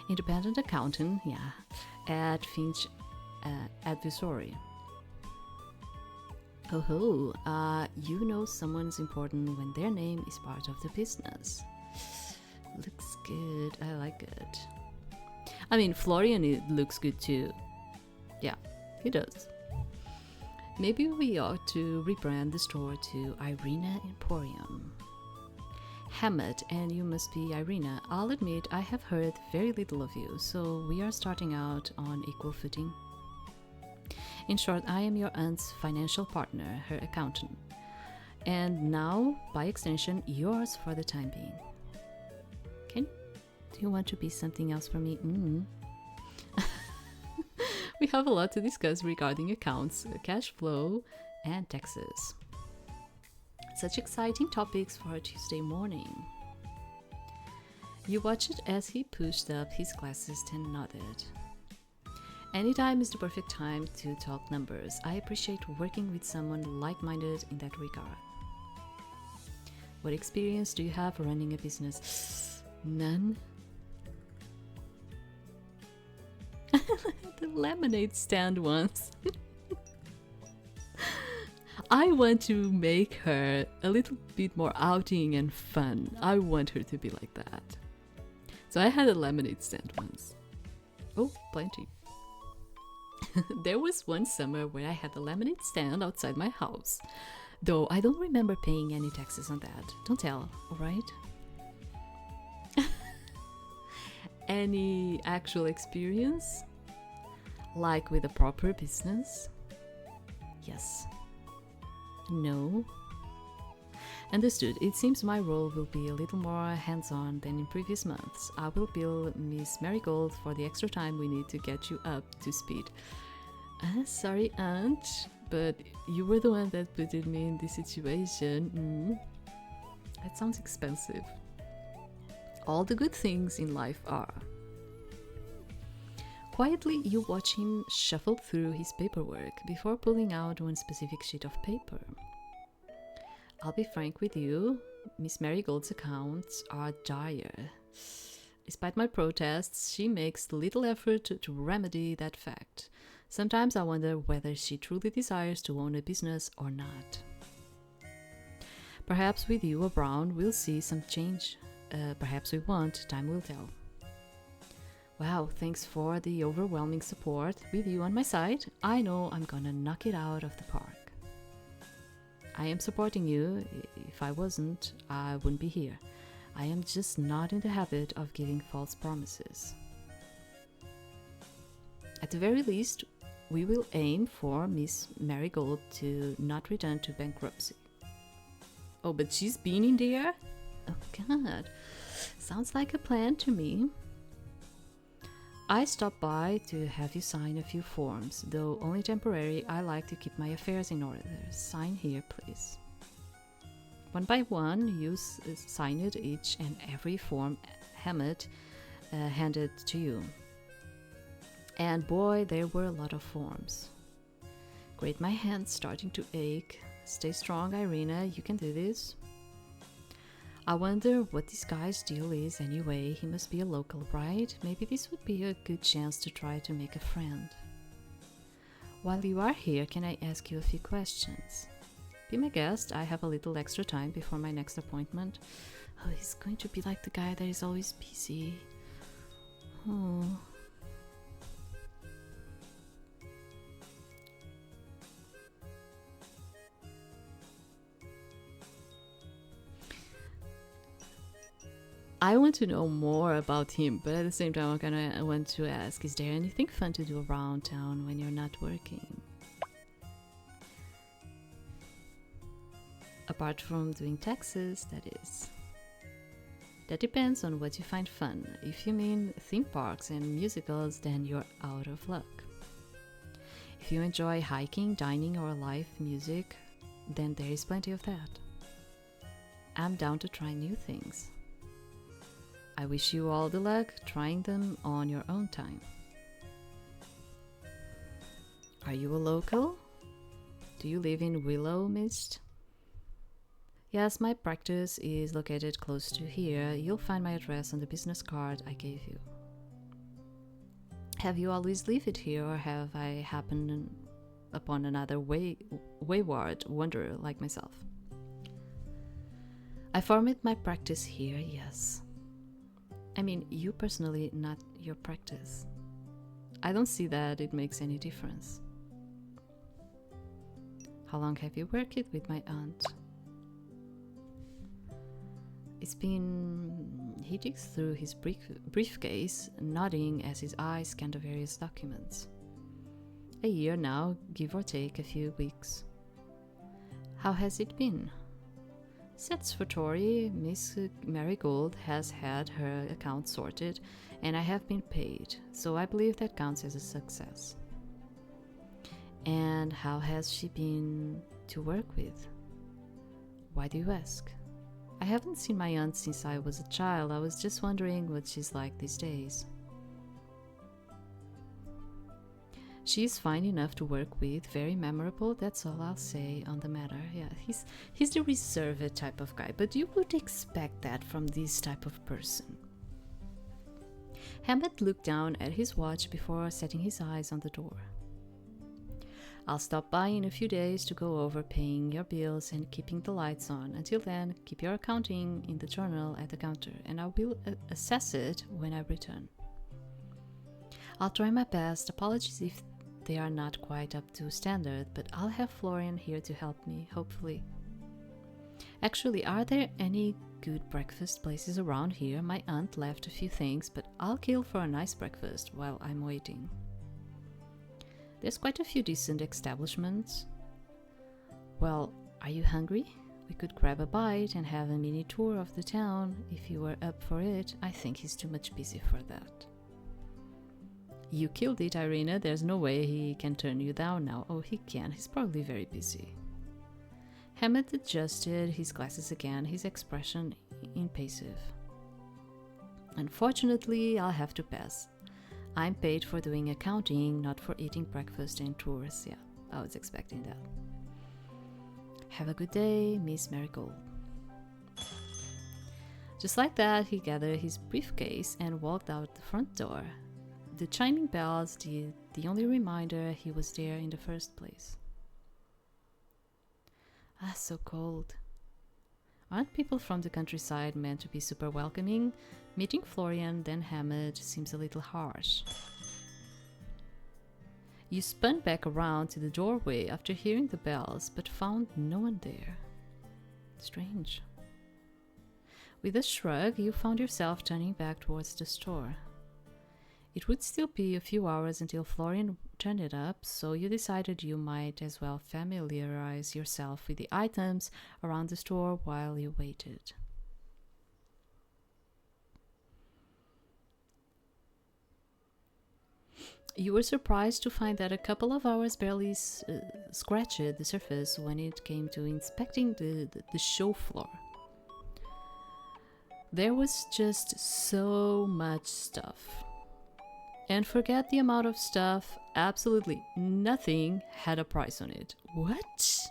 Independent accountant, yeah, at Finch Advisory. Oh, you know someone's important when their name is part of the business. Looks good. I like it. I mean, Florian, it looks good too. Yeah, he does. Maybe we ought to rebrand the store to Irina Emporium. Hammett, and you must be Irina. I'll admit I have heard very little of you, so we are starting out on equal footing. In short, I am your aunt's financial partner, her accountant. And now, by extension, yours for the time being. Do you want to be something else for me? We have a lot to discuss regarding accounts, cash flow, and taxes. Such exciting topics for a Tuesday morning. You watched as he pushed up his glasses and nodded. Anytime is the perfect time to talk numbers. I appreciate working with someone like-minded in that regard. What experience do you have running a business? None. The lemonade stand once. I want to make her a little bit more outing and fun. I want her to be like that. So I had a lemonade stand once. Oh, plenty. There was one summer where I had a lemonade stand outside my house, though I don't remember paying any taxes on that. Don't tell, alright? Any actual experience? Like with a proper business? Yes. No. Understood. It seems my role will be a little more hands-on than in previous months. I will bill Miss Marigold for the extra time we need to get you up to speed. Sorry, Aunt, but you were the one that put me in this situation. That sounds expensive. All the good things in life are. Quietly, you watch him shuffle through his paperwork before pulling out one specific sheet of paper. I'll be frank with you, Miss Marigold's accounts are dire. Despite my protests, she makes little effort to remedy that fact. Sometimes I wonder whether she truly desires to own a business or not. Perhaps with you around, we'll see some change. Perhaps we won't, time will tell. Wow, thanks for the overwhelming support. With you on my side, I know I'm gonna knock it out of the park. I am supporting you. If I wasn't, I wouldn't be here. I am just not in the habit of giving false promises. At the very least, we will aim for Miss Marigold to not return to bankruptcy. Oh, but she's been in there? Oh God, sounds like a plan to me. I stopped by to have you sign a few forms, though only temporary. I like to keep my affairs in order. Sign here, please. One by one, you signed each and every form Hammett handed to you. And boy, there were a lot of forms. Great, my hand's starting to ache. Stay strong, Irina, you can do this. I wonder what this guy's deal is anyway. He must be a local, right? Maybe this would be a good chance to try to make a friend. While you are here, can I ask you a few questions? Be my guest. I have a little extra time before my next appointment. Oh, he's going to be like the guy that is always busy. Oh. I want to know more about him, but at the same time I want to ask, is there anything fun to do around town when you're not working? Apart from doing taxes, that is. That depends on what you find fun. If you mean theme parks and musicals, then you're out of luck. If you enjoy hiking, dining, or live music, then there is plenty of that. I'm down to try new things. I wish you all the luck trying them on your own time. Are you a local? Do you live in Willowmist? Yes, my practice is located close to here. You'll find my address on the business card I gave you. Have you always lived here, or have I happened upon another wayward wanderer like myself? I formed my practice here, yes. I mean, you personally, not your practice. I don't see that it makes any difference. How long have you worked with my aunt? It's been... He digs through his briefcase, nodding as his eyes scan the various documents. A year now, give or take a few weeks. How has it been? Satisfactory. Miss Marigold has had her account sorted, and I have been paid, so I believe that counts as a success. And how has she been to work with? Why do you ask? I haven't seen my aunt since I was a child. I was just wondering what she's like these days. She's fine enough to work with, very memorable, that's all I'll say on the matter. Yeah, he's the reserved type of guy, but you would expect that from this type of person. Hammett looked down at his watch before setting his eyes on the door. I'll stop by in a few days to go over paying your bills and keeping the lights on. Until then, keep your accounting in the journal at the counter, and I will assess it when I return. I'll try my best. Apologies if they are not quite up to standard, but I'll have Florian here to help me, hopefully. Actually, are there any good breakfast places around here? My aunt left a few things, but I'll kill for a nice breakfast while I'm waiting. There's quite a few decent establishments. Well, are you hungry? We could grab a bite and have a mini tour of the town if you were up for it. I think he's too much busy for that. You killed it, Irina. There's no way he can turn you down now. Oh, he can. He's probably very busy. Hammett adjusted his glasses again, his expression impassive. Unfortunately, I'll have to pass. I'm paid for doing accounting, not for eating breakfast and tours. Yeah, I was expecting that. Have a good day, Miss Marigold. Just like that, he gathered his briefcase and walked out the front door. The chiming bells, the only reminder he was there in the first place. Ah, so cold. Aren't people from the countryside meant to be super welcoming? Meeting Florian, then Hammett, seems a little harsh. You spun back around to the doorway after hearing the bells, but found no one there. Strange. With a shrug, you found yourself turning back towards the store. It would still be a few hours until Florian turned it up, so you decided you might as well familiarize yourself with the items around the store while you waited. You were surprised to find that a couple of hours barely scratched the surface when it came to inspecting the show floor. There was just so much stuff. And forget the amount of stuff, absolutely nothing had a price on it. What?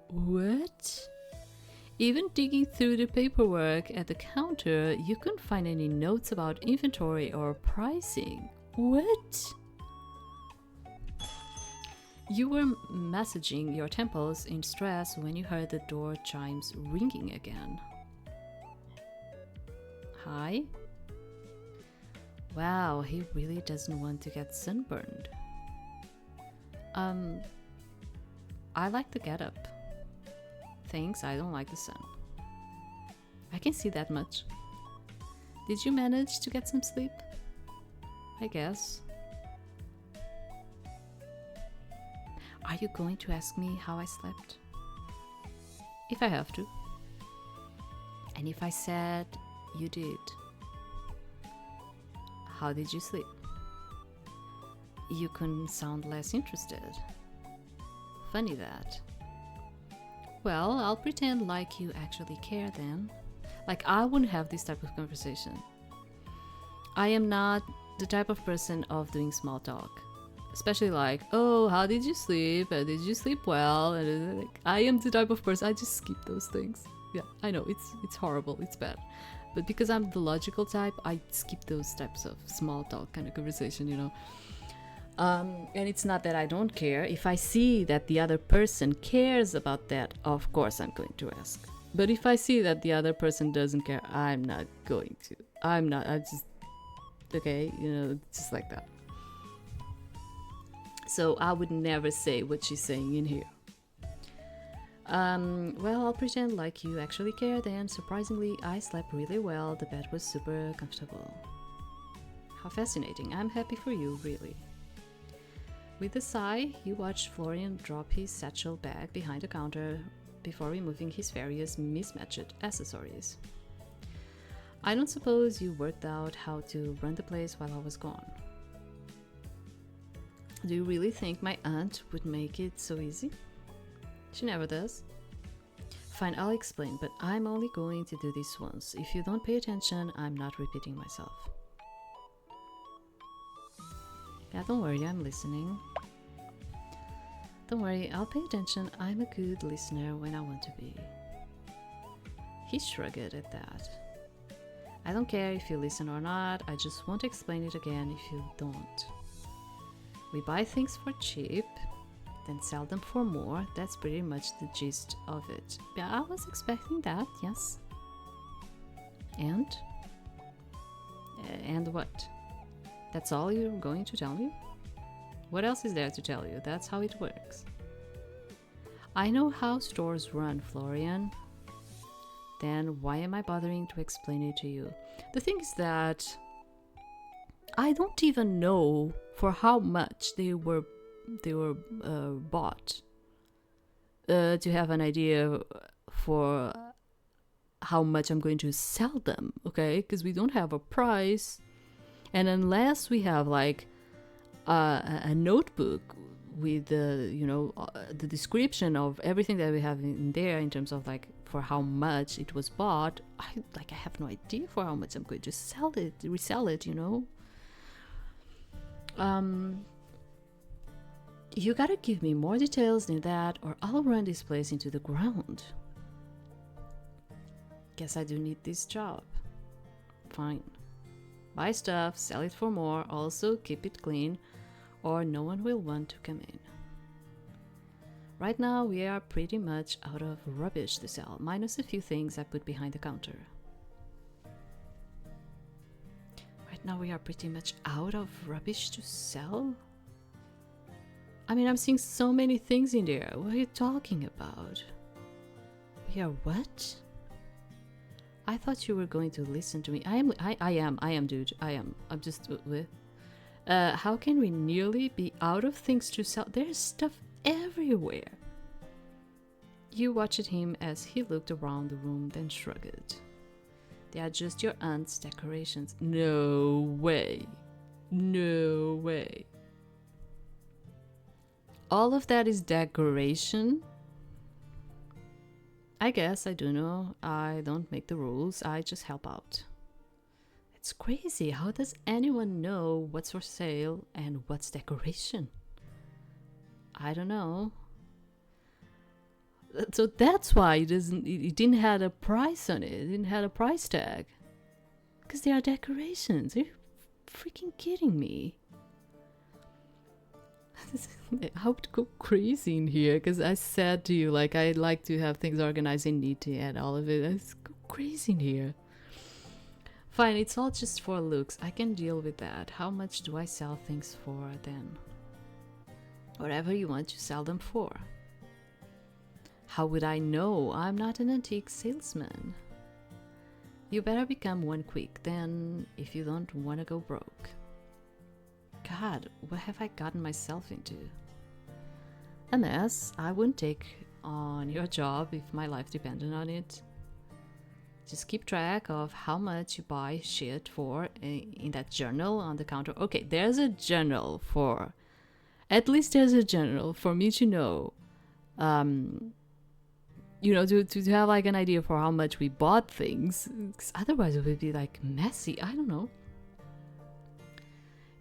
What? Even digging through the paperwork at the counter, you couldn't find any notes about inventory or pricing. What? You were massaging your temples in stress when you heard the door chimes ringing again. Hi? Wow, he really doesn't want to get sunburned. I like the getup. Thanks, I don't like the sun. I can see that much. Did you manage to get some sleep? I guess. Are you going to ask me how I slept? If I have to. And if I said you did, how did you sleep? You couldn't sound less interested. Funny that. Well, I'll pretend like you actually care then. Like I wouldn't have this type of conversation. I am not the type of person of doing small talk. Especially like, oh, how did you sleep? Did you sleep well? And like, I am the type of person, I just skip those things. Yeah, I know, it's horrible, it's bad. But because I'm the logical type, I skip those types of small talk kind of conversation, you know. And it's not that I don't care. If I see that the other person cares about that, of course I'm going to ask. But if I see that the other person doesn't care, I'm not going to. I'm just, okay, you know, just like that. So I would never say what she's saying in here. Well, I'll pretend like you actually care then. Surprisingly, I slept really well. The bed was super comfortable. How fascinating. I'm happy for you, really. With a sigh, you watched Florian drop his satchel bag behind the counter before removing his various mismatched accessories. I don't suppose you worked out how to run the place while I was gone. Do you really think my aunt would make it so easy? She never does. Fine, I'll explain, but I'm only going to do this once. If you don't pay attention, I'm not repeating myself. Yeah, don't worry, I'm listening. Don't worry, I'll pay attention. I'm a good listener when I want to be. He shrugged at that. I don't care if you listen or not, I just won't explain it again if you don't. We buy things for cheap, then sell them for more. That's pretty much the gist of it. Yeah, I was expecting that, yes. And what? That's all you're going to tell me? What else is there to tell you? That's how it works. I know how stores run, Florian. Then why am I bothering to explain it to you? The thing is that I don't even know for how much they were bought. To have an idea for how much I'm going to sell them, okay? Because we don't have a price, and unless we have like a notebook with the description of everything that we have in there in terms of like for how much it was bought, I have no idea for how much I'm going to resell it, You gotta give me more details than that, or I'll run this place into the ground. Guess I do need this job. Fine. Buy stuff, sell it for more, also keep it clean, or no one will want to come in. Right now we are pretty much out of rubbish to sell, minus a few things I put behind the counter. Right now we are pretty much out of rubbish to sell? I mean, I'm seeing so many things in there. What are you talking about? We are what? I thought you were going to listen to me. I am, dude. I'm just how can we nearly be out of things to sell? There's stuff everywhere. You watched him as he looked around the room, then shrugged. They are just your aunt's decorations. No way. No way. All of that is decoration? I guess I do know. I don't make the rules. I just help out. It's crazy. How does anyone know what's for sale and what's decoration? I don't know. So that's why it didn't have a price on it. It didn't have a price tag. Because they are decorations. Are you freaking kidding me? I would go crazy in here because I said to you, like, I like to have things organized and neat and all of it. I just go crazy in here. Fine, it's all just for looks. I can deal with that. How much do I sell things for then? Whatever you want to sell them for. How would I know? I'm not an antique salesman. You better become one quick then if you don't want to go broke. God, what have I gotten myself into? A mess. I wouldn't take on your job if my life depended on it. Just keep track of how much you buy shit for in that journal on the counter. Okay, there's a journal for... At least there's a journal for me to know. To have like an idea for how much we bought things. 'Cause otherwise it would be like messy. I don't know.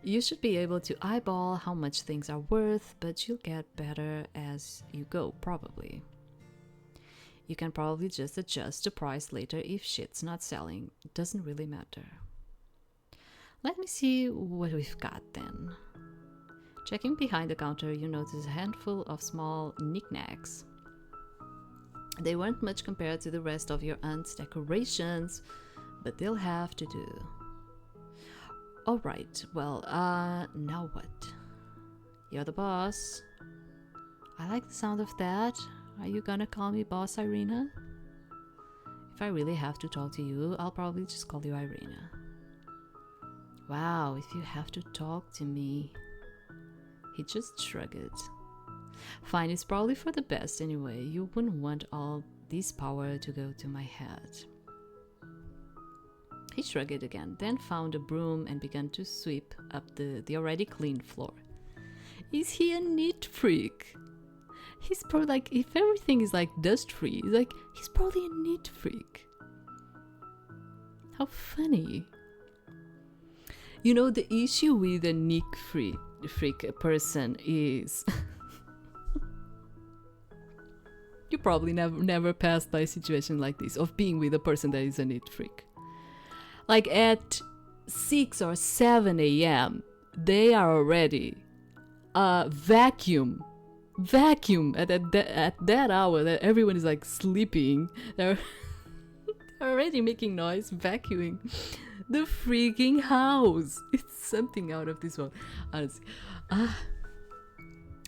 You should be able to eyeball how much things are worth, but you'll get better as you go, probably. You can probably just adjust the price later if shit's not selling. It doesn't really matter. Let me see what we've got then. Checking behind the counter, you notice a handful of small knickknacks. They weren't much compared to the rest of your aunt's decorations, but they'll have to do. Alright, well, now what? You're the boss. I like the sound of that. Are you gonna call me Boss Irina? If I really have to talk to you, I'll probably just call you Irina. Wow, if you have to talk to me. He just shrugged. Fine, it's probably for the best anyway. You wouldn't want all this power to go to my head. He shrugged again, then found a broom and began to sweep up the already clean floor. Is he a neat freak? He's probably like, if everything is like dust free, he's probably a neat freak. How funny. You know, the issue with a neat freak person is you probably never passed by a situation like this of being with a person that is a neat freak. Like at 6 or 7 a.m. they are already vacuum at that hour that everyone is like sleeping. They're already making noise, vacuuming The freaking house. It's something out of this world. Honestly.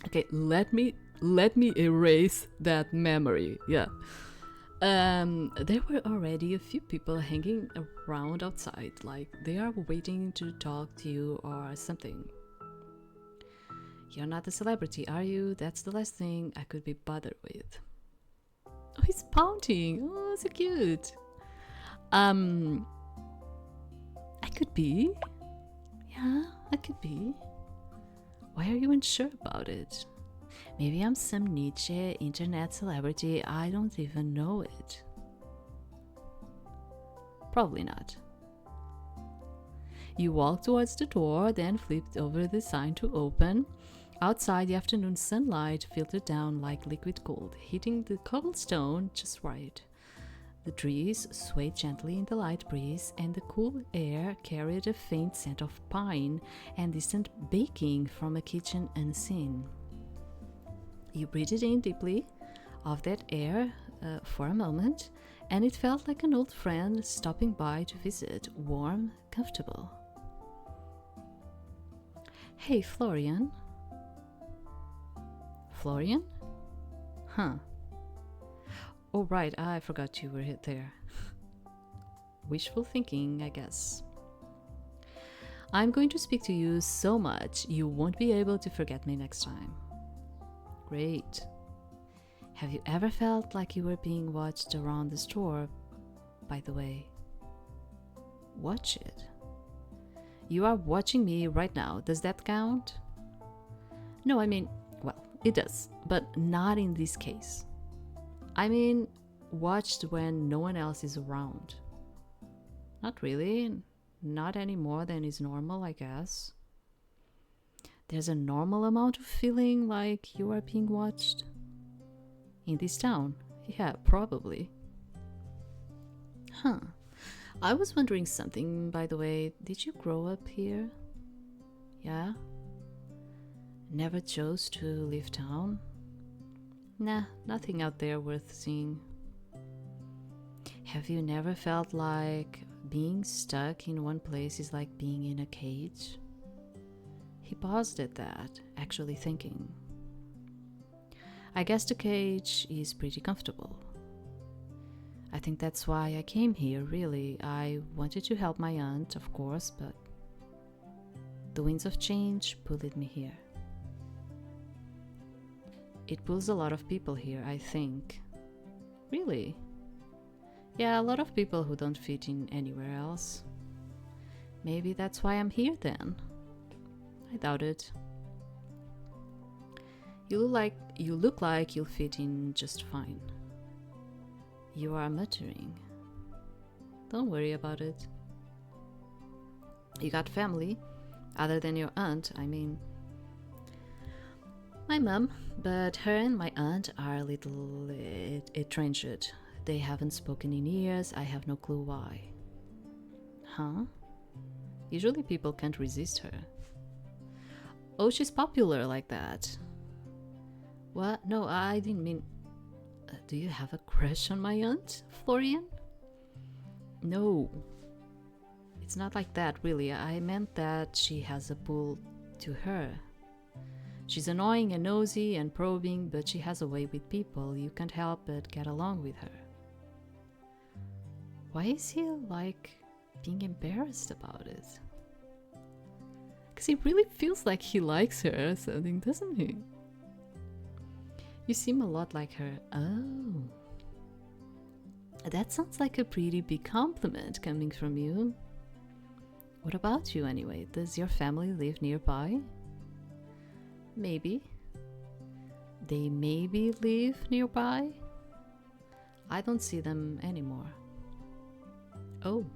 Okay, let me erase that memory. Yeah. There were already a few people hanging around outside, like they are waiting to talk to you or something. You're not a celebrity, are you? That's the last thing I could be bothered with. Oh, he's pouting. Oh, so cute. I could be. Yeah, I could be. Why are you unsure about it? Maybe I'm some niche internet celebrity. I don't even know it. Probably not. You walked towards the door, then flipped over the sign to open. Outside, the afternoon sunlight filtered down like liquid gold, hitting the cobblestone just right. The trees swayed gently in the light breeze, and the cool air carried a faint scent of pine and distant baking from a kitchen unseen. You breathed in deeply of that air for a moment, and it felt like an old friend stopping by to visit, warm, comfortable. Hey, Florian. Florian? Huh. Oh, right, I forgot you were there. Wishful thinking, I guess. I'm going to speak to you so much you won't be able to forget me next time. Great. Have you ever felt like you were being watched around the store, by the way? Watch it. You are watching me right now. Does that count? No, I mean, well, it does, but not in this case. I mean, watched when no one else is around. Not really. Not any more than is normal, I guess. There's a normal amount of feeling like you are being watched. In this town? Yeah, probably. Huh. I was wondering something, by the way. Did you grow up here? Yeah? Never chose to leave town? Nah, nothing out there worth seeing. Have you never felt like being stuck in one place is like being in a cage? He paused at that, actually thinking. I guess the cage is pretty comfortable. I think that's why I came here, really. I wanted to help my aunt, of course, but the winds of change pulled me here. It pulls a lot of people here, I think. Really? Yeah, a lot of people who don't fit in anywhere else. Maybe that's why I'm here then. I doubt it. You look like you'll fit in just fine. You are muttering. Don't worry about it. You got family, other than your aunt, I mean. My mom, but her and my aunt are a little estranged. They haven't spoken in years, I have no clue why. Huh? Usually people can't resist her. Oh, she's popular like that. What? No, I didn't mean... do you have a crush on my aunt, Florian? No. It's not like that, really. I meant that she has a pull to her. She's annoying and nosy and probing, but she has a way with people. You can't help but get along with her. Why is he, like, being embarrassed about it? Because he really feels like he likes her or something, doesn't he? You seem a lot like her. Oh. That sounds like a pretty big compliment coming from you. What about you, anyway? Does your family live nearby? Maybe. They maybe live nearby? I don't see them anymore. Oh.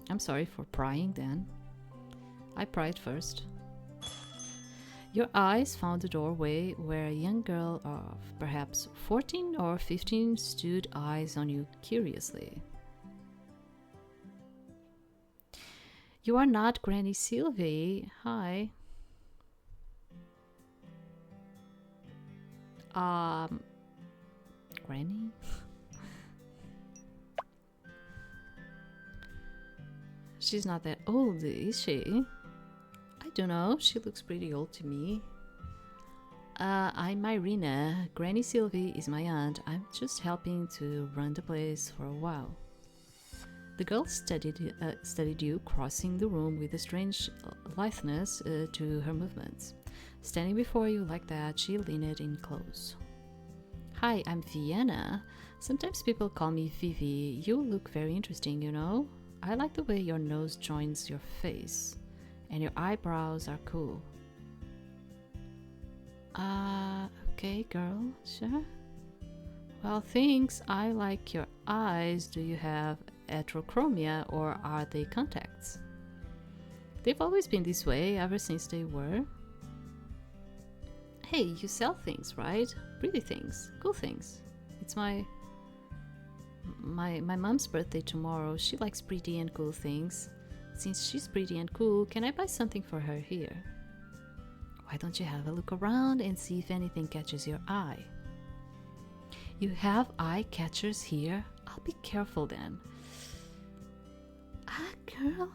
I'm sorry for prying then. I pried first. Your eyes found the doorway where a young girl of perhaps 14 or 15 stood eyes on you curiously. You are not Granny Sylvie. Hi. Granny? She's not that old, is she? I don't know. She looks pretty old to me. I'm Irina. Granny Sylvie is my aunt. I'm just helping to run the place for a while. The girl studied you crossing the room with a strange litheness to her movements. Standing before you like that, she leaned in close. Hi, I'm Vienna. Sometimes people call me Vivi. You look very interesting, you know? I like the way your nose joins your face. And your eyebrows are cool. Okay, girl, sure. Well, thanks. I like your eyes. Do you have heterochromia or are they contacts? They've always been this way ever since they were. Hey, you sell things, right? Pretty things, cool things. It's my mom's birthday tomorrow. She likes pretty and cool things. Since she's pretty and cool, can I buy something for her here? Why don't you have a look around and see if anything catches your eye? You have eye catchers here? I'll be careful then. Girl.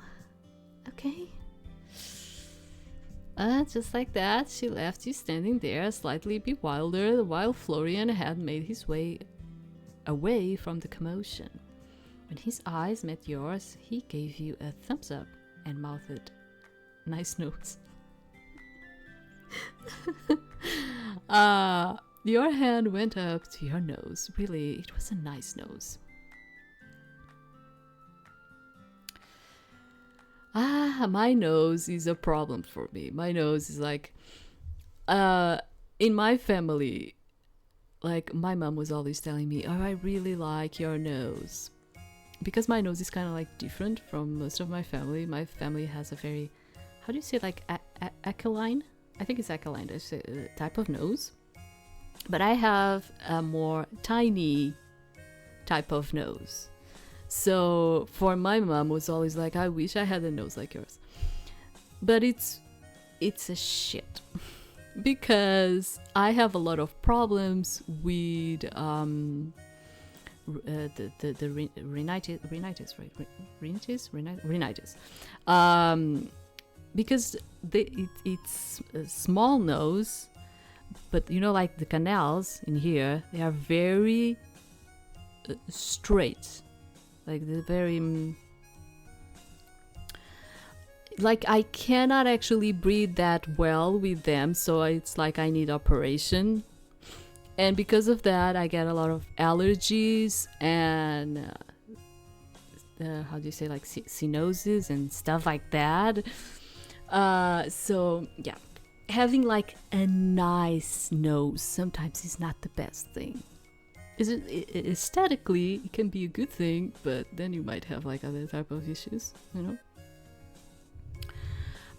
Okay. Just like that, she left you standing there, slightly bewildered, while Florian had made his way away from the commotion. When his eyes met yours, he gave you a thumbs up and mouthed, "Nice nose." Your hand went up to your nose. Really, it was a nice nose. My nose is a problem for me. My nose is like, in my family, like my mom was always telling me, "Oh, I really like your nose," because my nose is kind of like different from most of my family. My family has a very, how do you say, like aquiline? I think it's aquiline. It's a type of nose, but I have a more tiny type of nose. So for my mom was always like, "I wish I had a nose like yours," but it's a shit because I have a lot of problems with the rhinitis, right? Rhinitis. Because it's a small nose, but you know, like the canals in here, they are very straight. Like the very, like I cannot actually breathe that well with them, so it's like I need operation. And because of that, I get a lot of allergies and how do you say, like cyanosis and stuff like that. So yeah, having like a nice nose sometimes is not the best thing. Aesthetically, it can be a good thing, but then you might have like other type of issues, you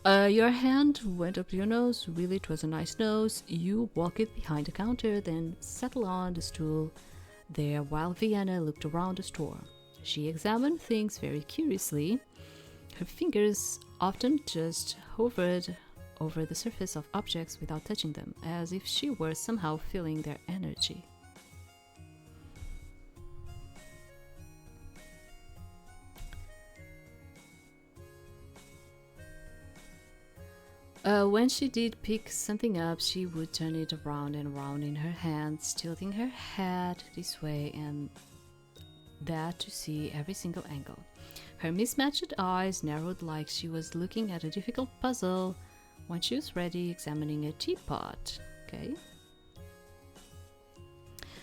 know. Your hand went up your nose. Really, it was a nice nose. You walk it behind the counter, then settle on the stool there while Vienna looked around the store. She examined things very curiously. Her fingers often just hovered over the surface of objects without touching them, as if she were somehow feeling their energy. When she did pick something up, she would turn it around and around in her hands, tilting her head this way and that to see every single angle. Her mismatched eyes narrowed like she was looking at a difficult puzzle. When she was ready, examining a teapot. Okay.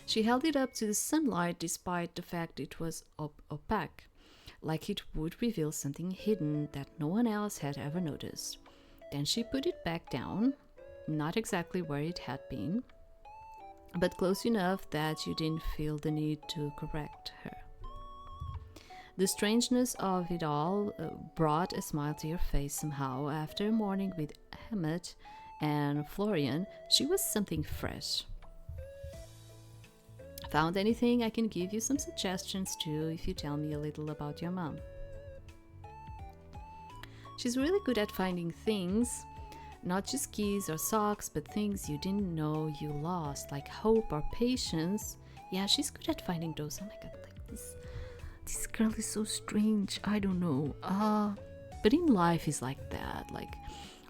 She held it up to the sunlight despite the fact it was opaque, like it would reveal something hidden that no one else had ever noticed. Then she put it back down, not exactly where it had been, but close enough that you didn't feel the need to correct her. The strangeness of it all brought a smile to your face somehow. After a morning with Hammett and Florian, she was something fresh. Found anything? I can give you some suggestions too if you tell me a little about your mom. She's really good at finding things, not just keys or socks, but things you didn't know you lost, like hope or patience. Yeah, she's good at finding those. Oh my god, like this girl is so strange. I don't know. But in life is like that. Like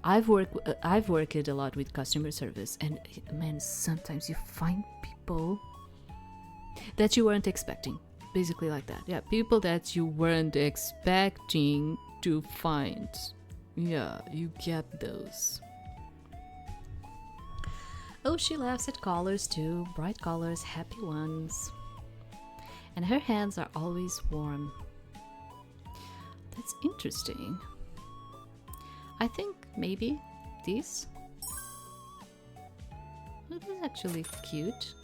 I've worked a lot with customer service, and man, sometimes you find people that you weren't expecting. Basically like that. Yeah, people that you weren't expecting to find. Yeah, you get those. Oh, she laughs at colors too. Bright colors, happy ones. And her hands are always warm. That's interesting. I think maybe this. Oh, that's actually cute.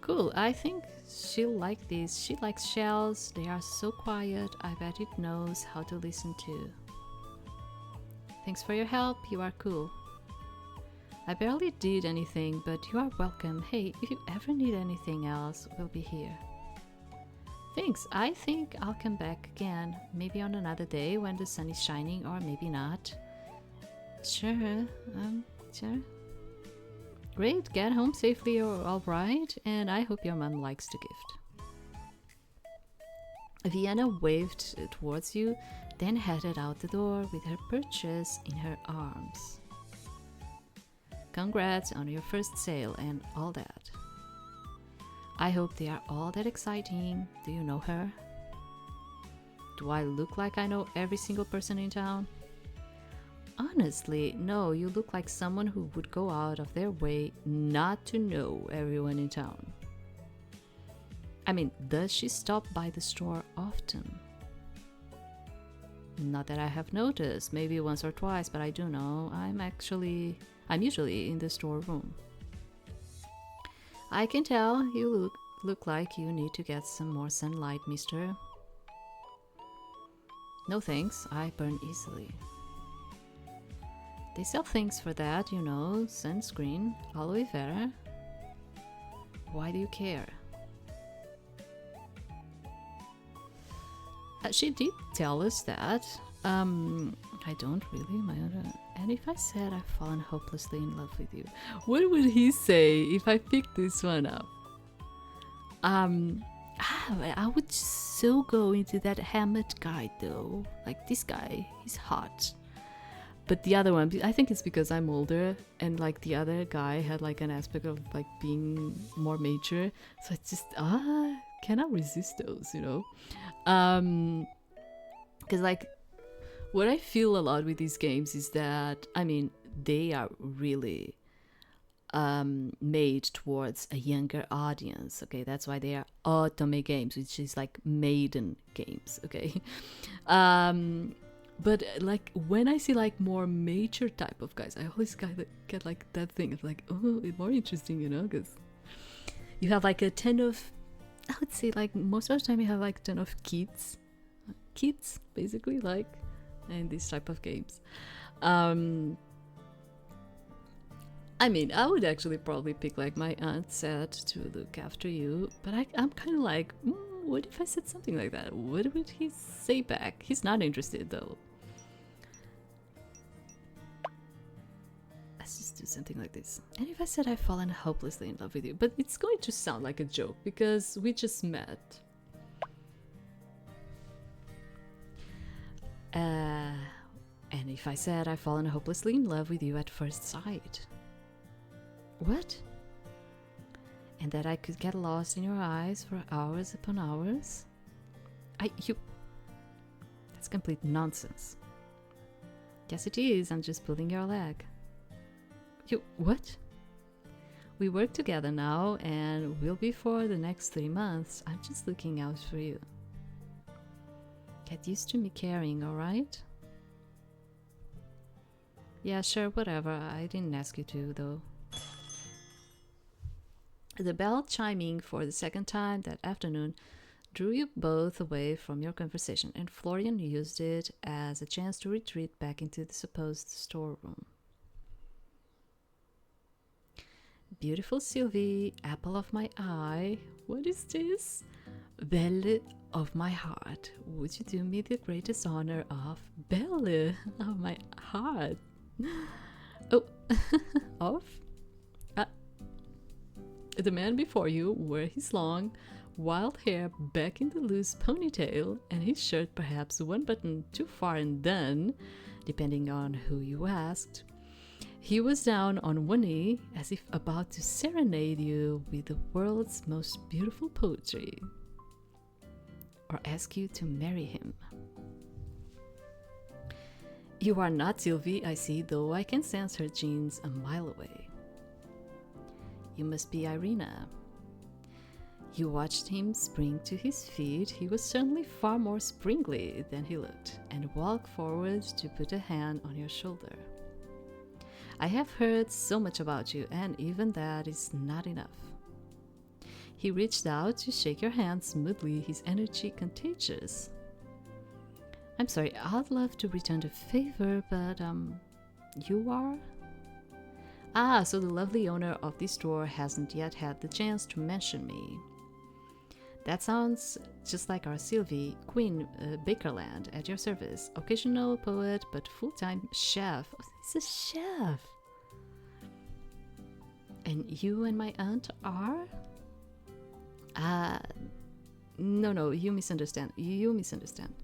Cool, I think she'll like these. She likes shells. They are so quiet. I bet it knows how to listen too. Thanks for your help. You are cool. I barely did anything, but you are welcome. Hey, if you ever need anything else, we'll be here. Thanks. I think I'll come back again. Maybe on another day when the sun is shining, or maybe not. Sure. Sure. Great. Get home safely, or all right. And I hope your mom likes the gift. Vienna waved towards you, then headed out the door with her purchase in her arms. Congrats on your first sale and all that. I hope they are all that exciting. Do you know her? Do I look like I know every single person in town? Honestly, no, you look like someone who would go out of their way not to know everyone in town. I mean, does she stop by the store often? Not that I have noticed, maybe once or twice, but I do know. I'm usually in the storeroom. I can tell you look like you need to get some more sunlight, mister. No thanks, I burn easily. They sell things for that, you know, sunscreen, aloe vera. Why do you care? She did tell us that. I don't really, and if I said I've fallen hopelessly in love with you, what would he say if I picked this one up? I would so go into that Hammett guy though. Like this guy, he's hot. But the other one, I think it's because I'm older, and like the other guy had like an aspect of like being more mature. So it's just cannot resist those, you know. Because like what I feel a lot with these games is that, I mean, they are really made towards a younger audience. Okay, that's why they are otome games, which is like maiden games. Okay. But like when I see like more mature type of guys, I always get like that thing of like, oh, it's more interesting, you know, because you have like a ton of, I would say like most of the time you have like a ton of kids basically, like in these type of games. I mean, I would actually probably pick like my aunt said to look after you, but I'm kind of like, what if I said something like that? What would he say back? He's not interested though. Let's just do something like this. And if I said I've fallen hopelessly in love with you, but it's going to sound like a joke because we just met. And if I said I've fallen hopelessly in love with you at first sight. What? And that I could get lost in your eyes for hours upon hours? That's complete nonsense. Yes, it is. I'm just pulling your leg. What? We work together now and will be for the next 3 months. I'm just looking out for you. Get used to me caring, alright? Yeah, sure, whatever. I didn't ask you to, though. The bell chiming for the second time that afternoon drew you both away from your conversation, and Florian used it as a chance to retreat back into the supposed storeroom. Beautiful Sylvie, apple of my eye. What is this? Belle of my heart. Would you do me the greatest honor of Belle of my heart? Oh, of? The man before you wore his long, wild hair back in the loose ponytail, and his shirt perhaps one button too far and done, depending on who you asked. He was down on one knee, as if about to serenade you with the world's most beautiful poetry, or ask you to marry him. You are not Sylvie, I see, though I can sense her genes a mile away. You must be Irina. You watched him spring to his feet. He was certainly far more springly than he looked, and walked forward to put a hand on your shoulder. I have heard so much about you, and even that is not enough. He reached out to shake your hand smoothly, his energy contagious. I'm sorry, I'd love to return the favor, but, you are? Ah, so the lovely owner of this store hasn't yet had the chance to mention me. That sounds just like our Sylvie, Queen Bakerland, at your service. Occasional poet, but full-time chef. Oh, he's a chef! And you and my aunt are? No, you misunderstand. You misunderstand.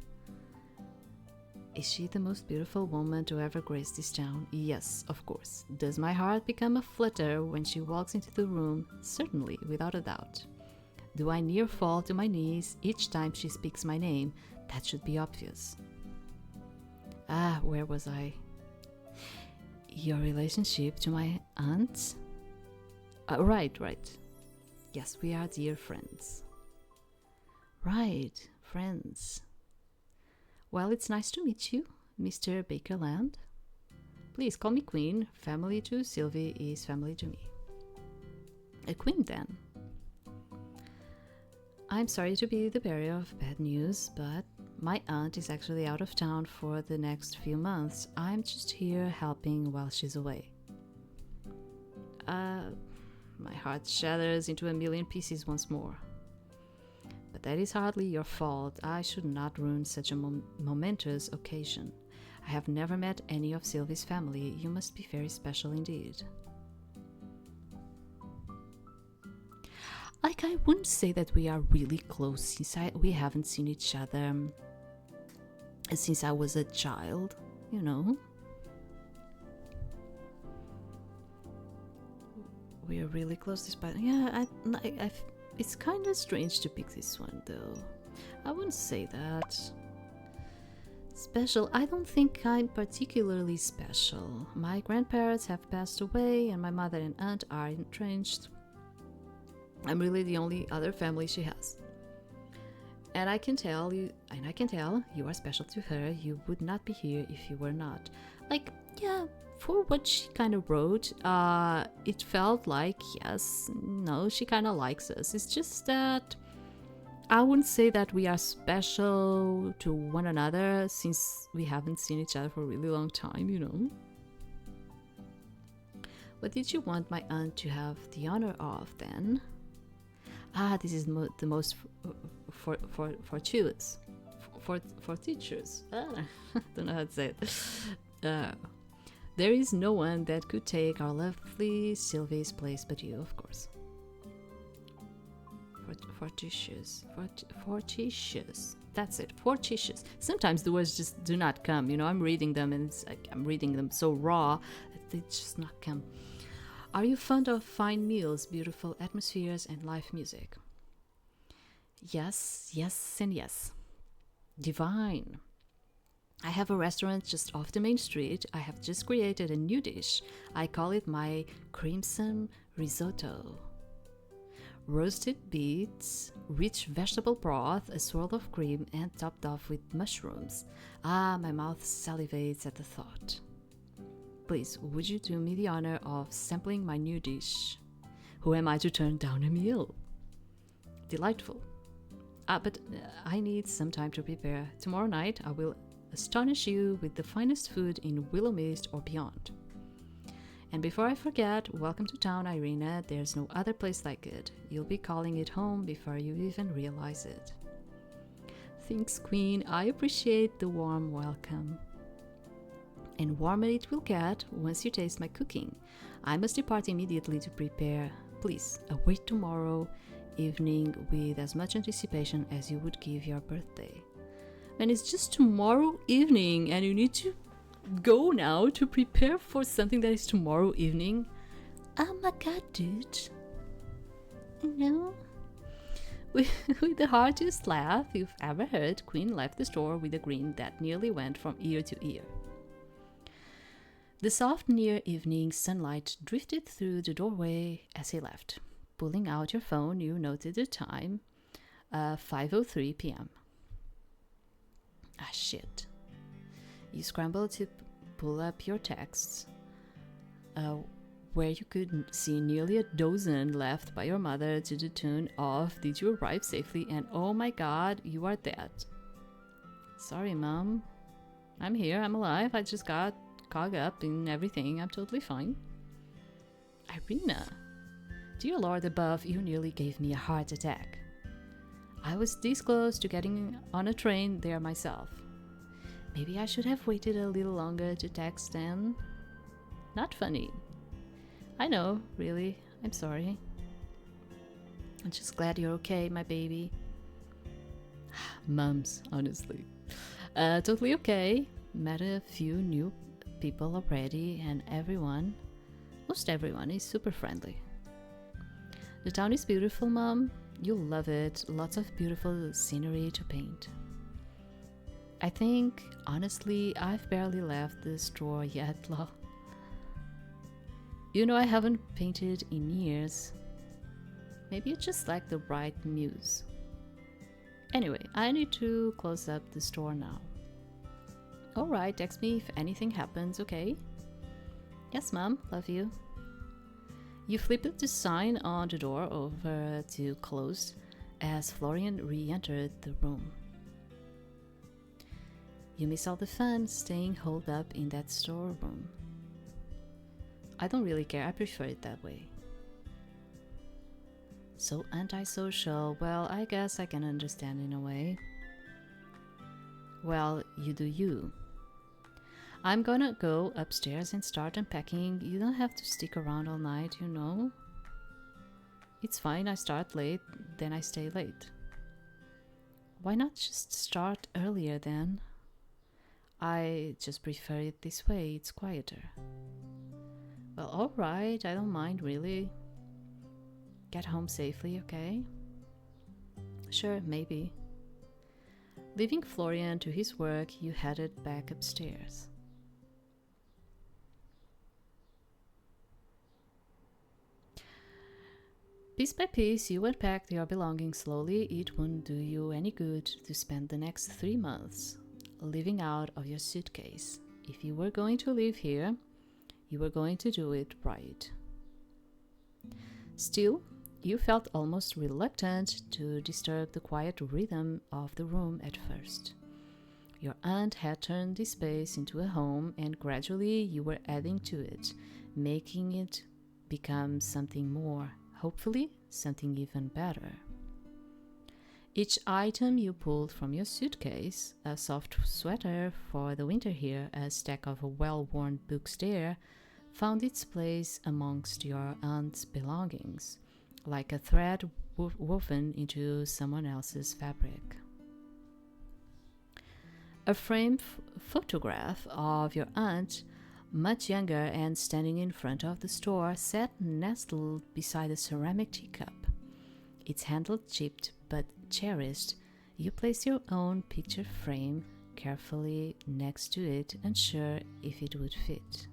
Is she the most beautiful woman to ever grace this town? Yes, of course. Does my heart become a flutter when she walks into the room? Certainly, without a doubt. Do I near fall to my knees each time she speaks my name? That should be obvious. Where was I? Your relationship to my aunt? Right. Yes, we are dear friends. Right, friends. Well, it's nice to meet you, Mr. Bakerland. Please call me Queen. Family to Sylvie is family to me. A queen, then. I'm sorry to be the bearer of bad news, but my aunt is actually out of town for the next few months. I'm just here helping while she's away. My heart shatters into a million pieces once more. But that is hardly your fault. I should not ruin such a momentous occasion. I have never met any of Sylvie's family. You must be very special indeed. I wouldn't say that we are really close since we haven't seen each other since I was a child, you know. We are really close despite... Yeah, it's kind of strange to pick this one, though. I wouldn't say that. Special? I don't think I'm particularly special. My grandparents have passed away, and my mother and aunt are entrenched. I'm really the only other family she has. And I can tell you are special to her. You would not be here if you were not. For what she kind of wrote, it felt like, yes, no, she kind of likes us. It's just that I wouldn't say that we are special to one another since we haven't seen each other for a really long time, you know. What did you want my aunt to have the honor of, then? This is the most fortuitous. For teachers. I don't know how to say it. There is no one that could take our lovely Sylvie's place but you, of course. Fortuitous. That's it. Fortuitous. Sometimes the words just do not come. You know, I'm reading them and it's like I'm reading them so raw that they just not come. Are you fond of fine meals, beautiful atmospheres, and live music? Yes, and yes. Divine. I have a restaurant just off the main street. I have just created a new dish. I call it my crimson risotto. Roasted beets, rich vegetable broth, a swirl of cream, and topped off with mushrooms. My mouth salivates at the thought. Please, would you do me the honor of sampling my new dish? Who am I to turn down a meal? Delightful. But I need some time to prepare. Tomorrow night I will astonish you with the finest food in Willowmist or beyond. And before I forget, welcome to town, Irina. There's no other place like it. You'll be calling it home before you even realize it. Thanks, Queen. I appreciate the warm welcome. And warmer it will get once you taste my cooking. I must depart immediately to prepare. Please, await tomorrow evening with as much anticipation as you would give your birthday. And it's just tomorrow evening, and you need to go now to prepare for something that is tomorrow evening. Oh my god, dude. No. With the hardest laugh you've ever heard, Quinn left the store with a grin that nearly went from ear to ear. The soft near evening sunlight drifted through the doorway as he left. Pulling out your phone, you noted the time, 5:03 p.m. Ah, shit. You scrambled to pull up your texts, where you could see nearly a dozen left by your mother to the tune of "Did you arrive safely?" and "Oh my god, you are dead." Sorry, Mom. I'm here, I'm alive, I just got caught up in everything, I'm totally fine. Irina. Dear Lord above, you nearly gave me a heart attack. I was this close to getting on a train there myself. Maybe I should have waited a little longer to text then. Not funny. I know, really. I'm sorry. I'm just glad you're okay, my baby. Mums, honestly. Totally okay. Met a few new people already, and most everyone is super friendly. The town is beautiful, Mom. You'll love it. Lots of beautiful scenery to paint. I think, honestly, I've barely left the store yet, lol. You know, I haven't painted in years. Maybe you just like the right muse. Anyway, I need to close up the store now. Alright, text me if anything happens, okay? Yes, Mom, love you. You flipped the sign on the door over to closed as Florian re-entered the room. You miss all the fun staying holed up in that storeroom. I don't really care, I prefer it that way. So antisocial, well, I guess I can understand in a way. Well, you do you. I'm gonna go upstairs and start unpacking. You don't have to stick around all night, you know? It's fine, I start late, then I stay late. Why not just start earlier then? I just prefer it this way, it's quieter. Well, alright, I don't mind really. Get home safely, okay? Sure, maybe. Leaving Florian to his work, you headed back upstairs. Piece by piece, you unpacked your belongings slowly. It wouldn't do you any good to spend the next 3 months living out of your suitcase. If you were going to live here, you were going to do it right. Still, you felt almost reluctant to disturb the quiet rhythm of the room at first. Your aunt had turned this space into a home, and gradually you were adding to it, making it become something more, hopefully something even better. Each item you pulled from your suitcase, a soft sweater for the winter here, a stack of well-worn books there, found its place amongst your aunt's belongings, like a thread woven into someone else's fabric. A framed photograph of your aunt, much younger and standing in front of the store, sat nestled beside a ceramic teacup. Its handle chipped but cherished, you placed your own picture frame carefully next to it, unsure if it would fit.